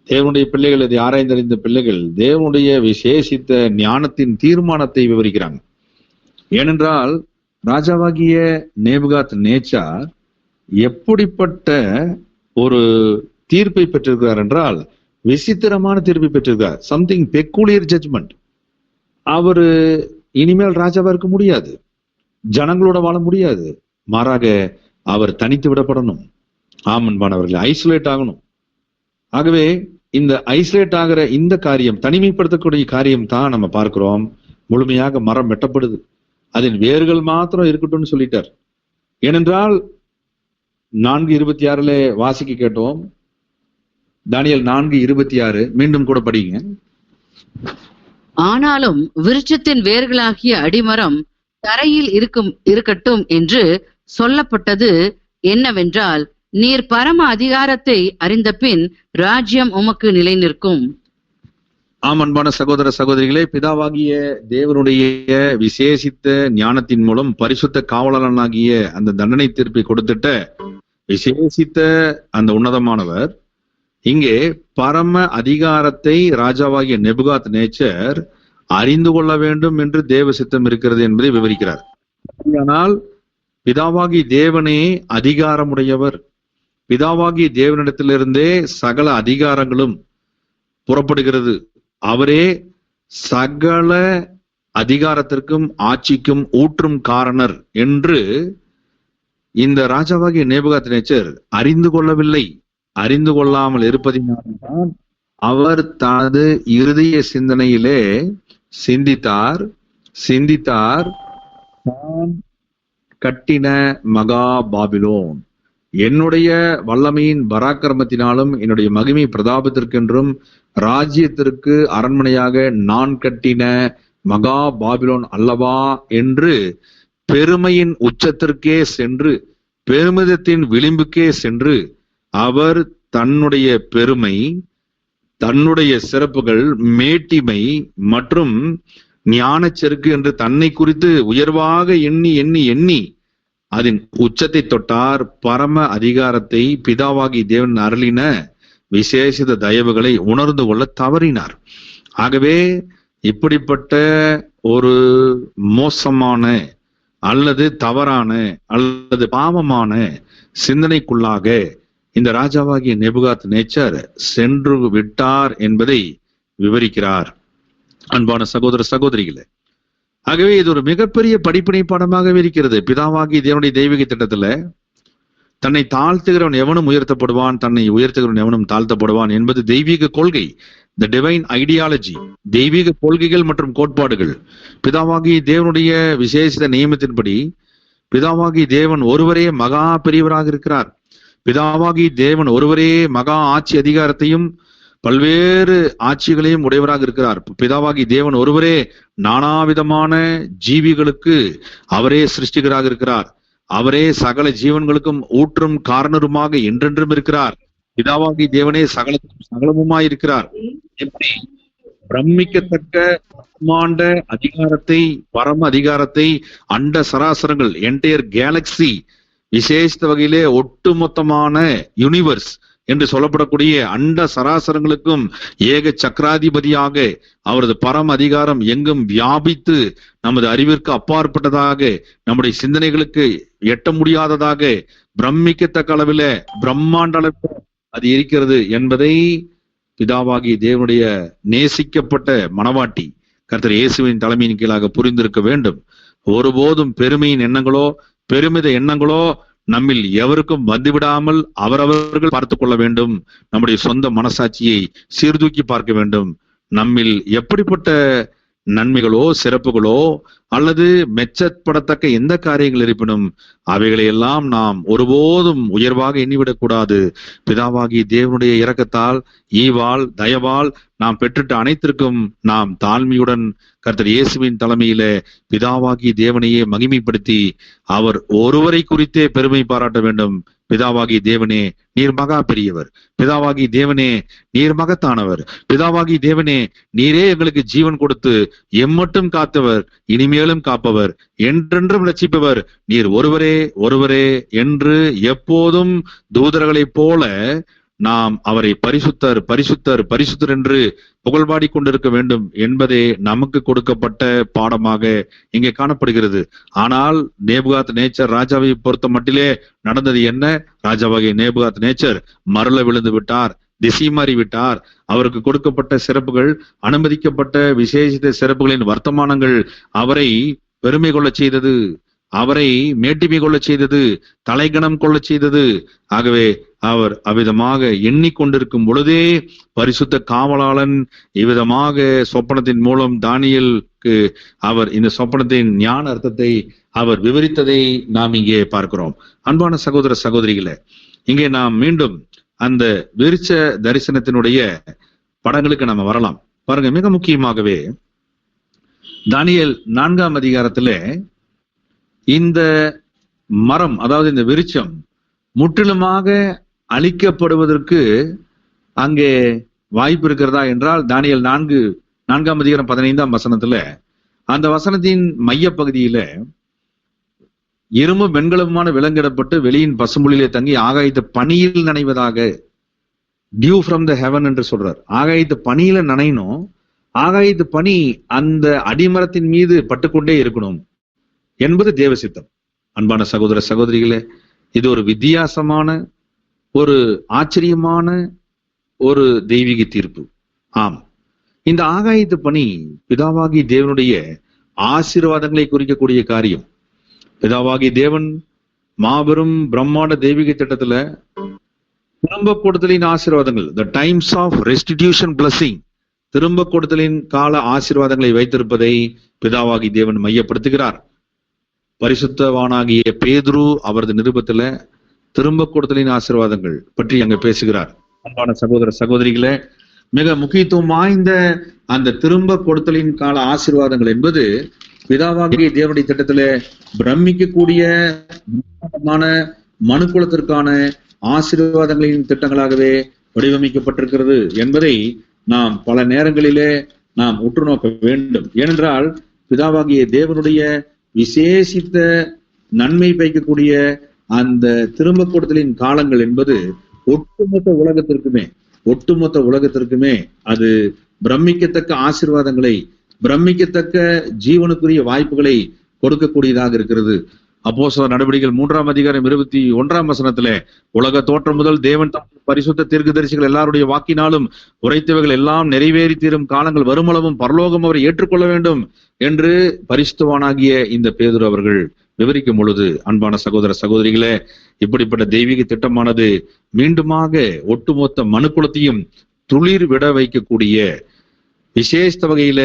தேவனுடைய பிள்ளைகள், இதை ஆராய்ந்தறிந்த பிள்ளைகள் தேவனுடைய விசேஷித்த ஞானத்தின் தீர்மானத்தை விவரிக்கிறாங்க. ஏனென்றால் ராஜாவாகிய நேபுகாத்நேச்சர் எப்படிப்பட்ட ஒரு தீர்ப்பை பெற்றிருக்கிறார் என்றால் விசித்திரமான தீர்ப்பை பெற்றிருக்கிறார். Something peculiar judgement. அவரு இனிமேல் ராஜாவா இருக்க முடியாது, ஜனங்களோட வாழ முடியாது, மாறாக அவர் தனித்து விடப்படணும். ஆமன்பானவர்கள் ஐசோலேட் ஆகணும். ஆகவே இந்த ஐசோலேட் ஆகிற இந்த காரியம், தனிமைப்படுத்தக்கூடிய காரியம் தான் நம்ம பார்க்கிறோம். முழுமையாக மரம் வெட்டப்படுது, அதன் வேர்கள் மாத்திரம் இருக்கட்டும்னு சொல்லிட்டார். ஏனென்றால் 4:26 வாசிக்க கேட்டோம். தானியேல் 4:26 மீண்டும் கூட படிங்க. ஆனாலும் விருட்சத்தின் வேர்களாகிய அடிமரம் தரையில் இருக்கட்டும் என்று சொல்லப்பட்டது என்னவென்றால், நீர் பரம அதிகாரத்தை அறிந்த பின் ராஜ்யம் உமக்கு நிலை நிற்கும். ஆம், அன்பான சகோதர சகோதரிகளே, பிதாவாகிய தேவனுடைய விசேஷித்த ஞானத்தின் மூலம் பரிசுத்த காவலனாகிய அந்த தண்டனை தீர்ப்பை கொடுத்துட்ட விசேஷித்த அந்த உன்னதமானவர் இங்கே பரம அதிகாரத்தை ராஜாவாகிய நெபுகாத் நேச்சர் அறிந்து கொள்ள வேண்டும் என்று தேவ சித்தம் இருக்கிறது என்பதை விவரிக்கிறார். ஆனால் பிதாவாகி தேவனே அதிகாரமுடையவர். பிதாவாகி தேவனிடத்திலிருந்தே சகல அதிகாரங்களும் புறப்படுகிறது. அவரே சகல அதிகாரத்திற்கும் ஆட்சிக்கும் ஊற்றும் காரணர் என்று இந்த ராஜாவாகிய நேபுகாத் நேச்சர் அறிந்து கொள்ளவில்லை. அறிந்து கொள்ளாமல் இருப்பதினால்தான் அவர் தனது இருதய சிந்தனையிலே சிந்தித்தார் தான் கட்டின மகா பாபிலோன் என்னுடைய வல்லமையின் பராக்கிரமத்தினாலும் என்னுடைய மகிமை பிரதாபத்திற்கென்றும் ராஜ்யத்திற்கு அரண்மனையாக நான் கட்டின மகா பாபிலோன் அல்லவா என்று பெருமையின் உச்சத்திற்கே சென்று, பெருமிதத்தின் விளிம்புக்கே சென்று அவர் தன்னுடைய பெருமை, தன்னுடைய சிறப்புகள், மேட்டிமை மற்றும் ஞானச்செருக்கு என்று தன்னை குறித்து உயர்வாக எண்ணி எண்ணி எண்ணி அதன் உச்சத்தை தொட்டார். பரம அதிகாரத்தை பிதாவாகி தேவன் அருளின விசேஷித தயவுகளை உணர்ந்து கொள்ள தவறினார். ஆகவே இப்படிப்பட்ட ஒரு மோசமான அல்லது தவறான அல்லது பாவமான சிந்தனைக்குள்ளாக இந்த ராஜாவாகிய நெபுகாத் நேச்சர் சென்று விட்டார் என்பதை விவரிக்கிறார். அன்பான சகோதர சகோதரிகளே, ஆகவே இது ஒரு மிகப்பெரிய படிப்பினை பாடமாகவே இருக்கிறது. பிதாவாகி தேவனுடைய தெய்வீக திட்டத்துல தன்னை தாழ்த்துகிறவன் எவனும் உயர்த்தப்படுவான், தன்னை உயர்த்துகிறவன் எவனும் தாழ்த்தப்படுவான் என்பது தெய்வீக கொள்கை, த டிவைன் ஐடியாலஜி, தெய்வீக கொள்கைகள் மற்றும் கோட்பாடுகள். பிதாவாகி தேவனுடைய விசேஷ நியமத்தின்படி பிதாவாகி தேவன் ஒருவரே மகா பெரியவராக இருக்கிறார். பிதாவாகி தேவன் ஒருவரே மகா ஆட்சி அதிகாரத்தையும் பல்வேறு ஆட்சிகளையும் உடையவராக இருக்கிறார். பிதாவாகி தேவன் ஒருவரே நானாவிதமான ஜீவிகளுக்கு அவரே சிருஷ்டிகராக இருக்கிறார். அவரே சகல ஜீவன்களுக்கும் ஊற்றும் காரணருமாக என்றென்றும் இருக்கிறார். பிதாவாகி தேவனே சகலமுமாய் இருக்கிறார். எப்படி பிரமிக்கத்தக்க பிரம்மாண்ட அதிகாரத்தை, பரம அதிகாரத்தை, அண்ட சராசரங்கள், என்டையர் கேலக்சி, விசேஷ வகையிலே ஒட்டுமொத்தமான யூனிவர்ஸ் என்று சொல்லப்படக்கூடிய அண்ட சராசரங்களுக்கும் ஏக சக்கராதிபதியாக அவரது பரம அதிகாரம் எங்கும் வியாபித்து நமது அறிவிற்கு அப்பாற்பட்டதாக, நம்முடைய சிந்தனைகளுக்கு எட்ட முடியாததாக, பிரமிக்கத்தக்க அளவில பிரம்மாண்ட அளவில் அது இருக்கிறது என்பதை பிதாவாகி தேவனுடைய நேசிக்கப்பட்ட மனவாட்டி கர்த்தர் இயேசுவின் தலைமையின் கீழாக புரிந்திருக்க வேண்டும். ஒருபோதும் பெருமையின் எண்ணங்களோ பெருமித எண்ணங்களோ நம்மில் எவருக்கும் வந்துவிடாமல் அவரவர்கள் பார்த்துக் கொள்ள வேண்டும். நம்முடைய சொந்த மனசாட்சியை சீர்தூக்கி பார்க்க வேண்டும். நம்மில் எப்படிப்பட்ட நன்மைகளோ சிறப்புகளோ அல்லது மெச்சப்படத்தக்க எந்த காரியங்கள் இருப்பினும் அவைகளை எல்லாம் நாம் ஒருபோதும் உயர்வாக எண்ணிவிடக்கூடாது. பிதாவாகி தேவனுடைய இரக்கத்தால், ஈவால், தயவால் நாம் பெற்றுட்ட அனைத்திற்கும் நாம் தாழ்மையுடன் கர்த்தர் இயேசுவின் தலைமையில பிதாவாகி தேவனையே மகிமைப்படுத்தி அவர் ஒருவரை குறித்தே பெருமை பாராட்ட வேண்டும். பிதாவாகி தேவனே நீர் மகா பெரியவர். பிதாவாகி தேவனே நீர் மகத்தானவர். பிதாவாகி தேவனே நீரே எங்களுக்கு ஜீவன் கொடுத்து எம்மட்டும் காத்தவர், இனிமேலும் காப்பவர், என்றென்றும் ரட்சிப்பவர் நீர் ஒருவரே என்று எப்போதும் தூதர்களைப் போல நாம் அவரை பரிசுத்தர் பரிசுத்தர் பரிசுத்தர் என்று புகழ்பாடி கொண்டிருக்க வேண்டும் என்பதே நமக்கு கொடுக்கப்பட்ட பாடமாக இங்கே காணப்படுகிறது. ஆனால் நேபுகாத் நேச்சர் ராஜாவை பொறுத்த மட்டிலே நடந்தது என்ன? ராஜாவாகிய நேபுகாத் நேச்சர் மரல விழுந்து விட்டார், திசை மாறி விட்டார். அவருக்கு கொடுக்கப்பட்ட சிறப்புகள், அனுமதிக்கப்பட்ட விசேஷித்த சிறப்புகளின் வர்த்தமானங்கள் அவரை பெருமை கொள்ள செய்தது, அவரை மேட்டிமை கொள்ள செய்தது, தலைகணம் கொள்ள செய்தது. ஆகவே அவர் அவ்விதமாக எண்ணிக்கொண்டிருக்கும் பொழுதே பரிசுத்த காவலாளன் இவ்விதமாக சொப்பனத்தின் மூலம் தானியேலுக்கு அவர் இந்த சொப்பனத்தின் ஞான அர்த்தத்தை அவர் விவரித்ததை நாம் இங்கே பார்க்கிறோம். அன்பான சகோதர சகோதரிகளே, இங்கே நாம் மீண்டும் அந்த விருட்ச தரிசனத்தினுடைய படங்களுக்கு நம்ம வரலாம். பாருங்க, மிக முக்கியமாகவே தானியேல் 4ஆம் அதிகாரத்திலே இந்த மரம், அதாவது இந்த விருட்சம் முற்றிலுமாக அழிக்கப்படுவதற்கு அங்கே வாய்ப்பு இருக்கிறதா என்றால் தானியேல் 4ஆம் அதிகாரம் 15ஆம் வசனத்துல, அந்த வசனத்தின் மைய பகுதியில இரும்பு வெண்கலமான விலங்கிடப்பட்டு வெளியின் பசும்புலிலே தங்கி ஆகாயத்து பனியில் நனைவதாக, டியூ ஃப்ரம் த ஹெவன் என்று சொல்றார். ஆகாயத்து பனியில நனையணும். ஆகாயத்து பனி அந்த அடிமரத்தின் மீது பட்டுக்கொண்டே இருக்கணும் என்பது தேவ சித்தம். அன்பான சகோதர சகோதரிகளே, இது ஒரு வித்தியாசமான, ஒரு ஆச்சரியமான ஒரு தெய்வீக தீர்ப்பு. ஆம், இந்த ஆகாயத்து பனி பிதாவாகி தேவனுடைய ஆசீர்வாதங்களை குறிக்கக்கூடிய காரியம். பிதாவாகி தேவன் மாபெரும் பிரம்மாண்ட தெய்வீக திட்டத்துல திரும்ப கொடுத்தலின் ஆசீர்வாதங்கள், the times of restitution blessing, திரும்ப கொடுத்தலின் கால ஆசீர்வாதங்களை வைத்திருப்பதை பிதாவாகி தேவன் மையப்படுத்துகிறார். பரிசுத்தவானாகிய பேதுரு அவரது நிருபத்துல திரும்ப கொடுத்தலின் ஆசீர்வாதங்கள் பற்றி அங்க பேசுகிறார். அன்பான சகோதர சகோதரிகளே, மிக முக்கியத்துவம் வாய்ந்த அந்த திரும்ப கொடுத்தலின் கால ஆசீர்வாதங்கள் என்பது பிதாவாகிய தேவனுடைய திட்டத்துல பிரமிக்கக்கூடிய மனுக்குலத்திற்கான ஆசீர்வாதங்களின் திட்டங்களாகவே வடிவமைக்கப்பட்டிருக்கிறது என்பதை நாம் பல நேரங்களிலே நாம் உற்று நோக்க வேண்டும். ஏனென்றால் பிதாவாகிய தேவனுடைய விசேஷித்த நன்மை பயக்கக்கூடிய அந்த திரும்ப கொடுத்தலின் காலங்கள் என்பது ஒட்டுமொத்த உலகத்திற்குமே அது பிரமிக்கத்தக்க ஆசீர்வாதங்களை, பிரமிக்கத்தக்க ஜீவனுக்குரிய வாய்ப்புகளை கொடுக்கக்கூடியதாக இருக்கிறது. அப்போஸ்தலர் நடவடிக்கைகள் 3ஆம் அதிகாரம் 21ஆம் வசனத்திலே, உலக தோற்றம் முதல் தேவன் பரிசுத்த தீர்க்கதரிசிகள் எல்லாருடைய வாக்கினாலும் உரைத்தவைகள் எல்லாம் நிறைவேறி தீரும் காலங்கள் வருமளவும் பரலோகம் அவரை ஏற்றுக்கொள்ள வேண்டும் என்று பரிசுத்தவானாகிய இந்த பேதுரு அவர்கள் விவரிக்கும் பொழுது, அன்பான சகோதர சகோதரிகளே, இப்படிப்பட்ட தெய்வீக திட்டமானது மீண்டுமாக ஒட்டுமொத்த மனுக்குலத்தையும் துளிர் விட வைக்கக்கூடிய விசேஷ வகையில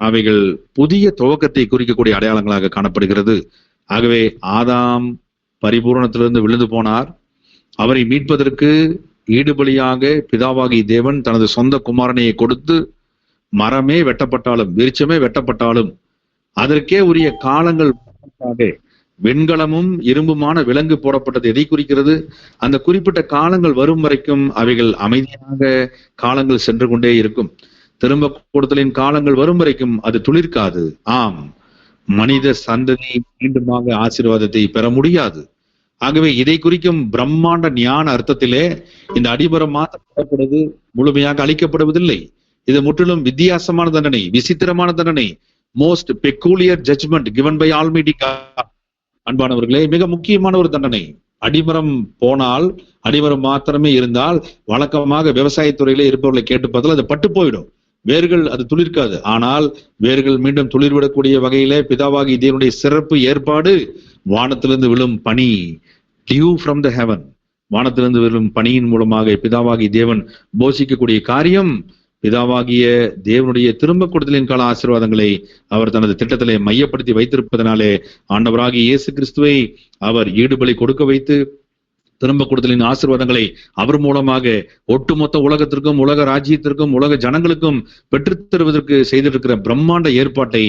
அவைகள் புதிய துவக்கத்தை குறிக்கக்கூடிய அடையாளங்களாக காணப்படுகிறது. ஆகவே ஆதாம் பரிபூரணத்திலிருந்து விழுந்து போனார். அவரை மீட்பதற்கு ஈடுபலியாக பிதாவாகி தேவன் தனது சொந்த குமாரனையை கொடுத்து, மரமே வெட்டப்பட்டாலும் விருட்சமே வெட்டப்பட்டாலும் அதற்கே உரிய காலங்கள் வெண்கலமும் இரும்புமான விலங்கு போடப்பட்டது எதை குறிக்கிறது? அந்த குறிப்பிட்ட காலங்கள் வரும் வரைக்கும் அவைகள் அமைதியாக காலங்கள் சென்று கொண்டே இருக்கும். திரும்ப கொடுத்தலின் காலங்கள் வரும் வரைக்கும் அது துளிர்க்காது. ஆம், மனித சந்ததி மீண்டுமாக ஆசீர்வாதத்தை பெற முடியாது. ஆகவே இதை குறிக்கும் பிரம்மாண்ட ஞான அர்த்தத்திலே இந்த அடிமரம் மாற்றப்படுவது முழுமையாக அளிக்கப்படுவதில்லை. இது முற்றிலும் வித்தியாசமான தண்டனை, விசித்திரமான தண்டனை, most peculiar judgement given by Almighty God. அன்பானவர்களே, மிக முக்கியமான ஒரு தண்டனை. அடிமரம் போனால், அடிமரம் மாத்திரமே இருந்தால், வழக்கமாக விவசாயத்துறையில இருப்பவர்களை கேட்டு பார்த்தால் அது பட்டு போயிடும், வேர்கள் அது துளிர்க்காது. ஆனால் வேர்கள் மீண்டும் துளிர்விடக்கூடிய வகையிலே பிதாவாகி தேவனுடைய சிறப்பு ஏற்பாடு, வானத்திலிருந்து விழும் பனி, டியூ ஃப்ரம் த ஹெவன், வானத்திலிருந்து விழும் பனியின் மூலமாக பிதாவாகி தேவன் போஷிக்கக்கூடிய காரியம், பிதாவாகிய தேவனுடைய திரும்ப கொடுத்தலின் கால ஆசீர்வாதங்களை அவர் தனது திட்டத்திலே மையப்படுத்தி வைத்திருப்பதனாலே ஆண்டவராகிய இயேசு கிறிஸ்துவை அவர் ஈடுபலி கொடுக்க வைத்து திரும்ப கொடுத்தலின் ஆசீர்வாதங்களை அவர் மூலமாக ஒட்டுமொத்த உலகத்திற்கும், உலக ராஜ்யத்திற்கும், உலக ஜனங்களுக்கும் பெற்றுத் தருவதற்கு செய்திருக்கிற பிரம்மாண்ட ஏற்பாட்டை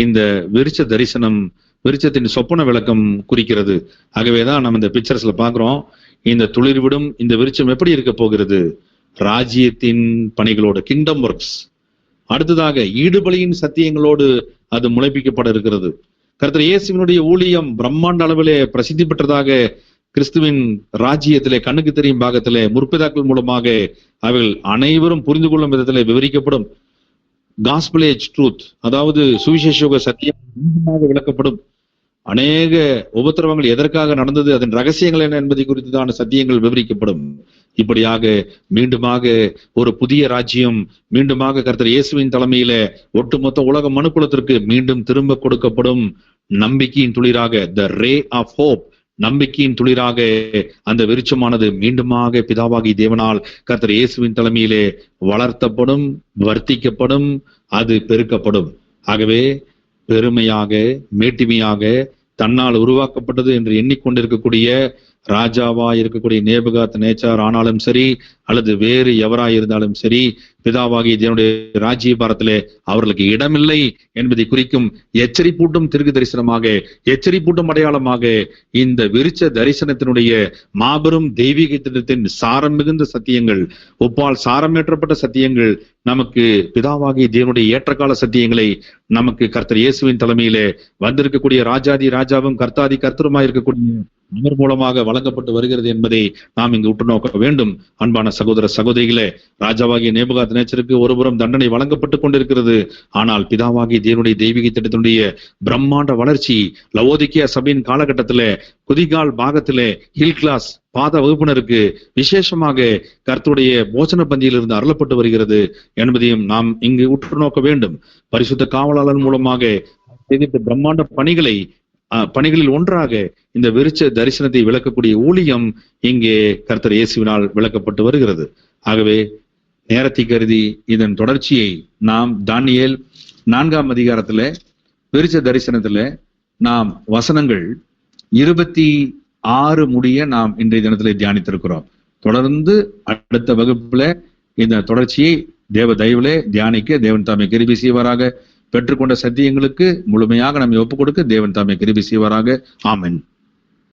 இந்த விருட்ச தரிசனம், விருட்சத்தின் சொப்பன விளக்கம் குறிக்கிறது. ஆகவேதான் நம்ம இந்த பிக்சர்ஸ்ல பாக்குறோம், இந்த துளிர்விடும் இந்த விருட்சம் எப்படி இருக்க போகிறது? ராஜ்யத்தின் பணிகளோடு, கிங்டம் ஒர்க்ஸ். அடுத்ததாக ஈடுபலியின் சத்தியங்களோடு அது முளைப்பிக்கப்பட இருக்கிறது. கர்த்தர் இயேசுவினுடைய ஊழியம் பிரம்மாண்ட அளவிலே பிரசித்தி பெற்றதாக கிறிஸ்துவின் ராஜ்யத்திலே கண்ணுக்கு தெரியும் பாகத்திலே முற்பிதாக்கள் மூலமாக அவைகள் அனைவரும் புரிந்து கொள்ளும் விதத்திலே விவரிக்கப்படும். காஸ்பல் ஏஜ் ட்ரூத், அதாவது சுவிசேஷ சத்தியம் விளக்கப்படும். அநேக உபத்திரவங்கள் எதற்காக நடந்தது, அதன் ரகசியங்கள் என்ன என்பதை குறித்துதான சத்தியங்கள் விவரிக்கப்படும். இப்படியாக மீண்டுமாக ஒரு புதிய ராஜ்யம் மீண்டுமாக கர்த்தர் இயேசுவின் தலைமையில ஒட்டுமொத்த உலக மனுக்குலத்திற்கு மீண்டும் திரும்ப கொடுக்கப்படும். நம்பிக்கையின் துளிராக, த ரே ஆஃப் ஹோப், நம்பிக்கையின் துளிராக அந்த விருட்சமானது மீண்டுமாக பிதாவாகி தேவனால் கர்த்தர் இயேசுவின் தலைமையிலே வளர்த்தப்படும், வர்த்திக்கப்படும், அது பெருக்கப்படும். ஆகவே பெருமையாக, மேட்டிமையாக, தன்னால் உருவாக்கப்பட்டது என்று எண்ணிக்கொண்டிருக்கக்கூடிய ராஜாவா இருக்கக்கூடிய நேபுகாத் நேச்சார் ஆனாலும் சரி, அல்லது வேறு எவராய் இருந்தாலும் சரி, பிதாவாகிய தேவனுடைய ராஜ்ய பாரத்திலே அவர்களுக்கு இடமில்லை என்பதை குறிக்கும் எச்சரிப்பூட்டும் திருக்கு தரிசனமாக, எச்சரிப்பூட்டும் அடையாளமாக இந்த விருட்ச தரிசனத்தினுடைய மாபெரும் தெய்வீக திட்டத்தின் சாரம் மிகுந்த சத்தியங்கள், ஒப்பால் சாரமேற்றப்பட்ட சத்தியங்கள், நமக்கு பிதாவாகிய தேவனுடைய ஏற்றகால சத்தியங்களை நமக்கு கர்த்தர் இயேசுவின் தலைமையிலே வந்திருக்கக்கூடிய ராஜாதி ராஜாவும் கர்த்தாதி கர்த்தருமாய் இருக்கக்கூடிய அவர் மூலமாக வழங்கப்பட்டு வருகிறது என்பதை நாம் இங்கு உற்று நோக்க வேண்டும். அன்பான சகோதர சகோதரிகளே, ராஜாவாகிய நேபுகாத்நேச்சருக்கு ஒருபுறம் தண்டனை வழங்கப்பட்டு கொண்டிருக்கிறது. ஆனால் பிதாவாகிய தேவனுடைய தெய்வீக திட்டத்தினுடைய பிரம்மாண்ட வளர்ச்சி லவோதிக்கேயா சபையின் காலகட்டத்திலே குதிகால் பாகத்திலே ஹில் கிளாஸ் பாத வகுப்பினருக்கு விசேஷமாக கர்த்தருடைய போஜன பந்தியிலிருந்து அருளப்பட்டு வருகிறது என்பதையும் நாம் இங்கு உற்று நோக்க வேண்டும். பரிசுத்த காவலாளர் மூலமாக பிரம்மாண்ட பணிகளில் ஒன்றாக இந்த விருட்ச தரிசனத்தை விளக்கக்கூடிய ஊழியம் இங்கே கர்த்தர் இயேசுவினால் விளக்கப்பட்டு வருகிறது. ஆகவே நேரத்தை கருதி இதன் தொடர்ச்சியை நாம் தானியேல் 4ஆம் அதிகாரத்துல விருட்ச தரிசனத்துல நாம் வசனங்கள் 26 முடிய நாம் இன்றைய தினத்திலே தியானித்திருக்கிறோம். தொடர்ந்து அடுத்த வகுப்புல இந்த தொடர்ச்சியை தேவ தயவிலே தியானிக்க தேவன் தாமே கிருபை செய்வாராக. பெற்றுக்கொண்ட சத்தியங்களுக்கு முழுமையாக நம்மை ஒப்புக் கொடுக்க தேவன் தாமே கிருபை செய்வாராக. ஆமென்.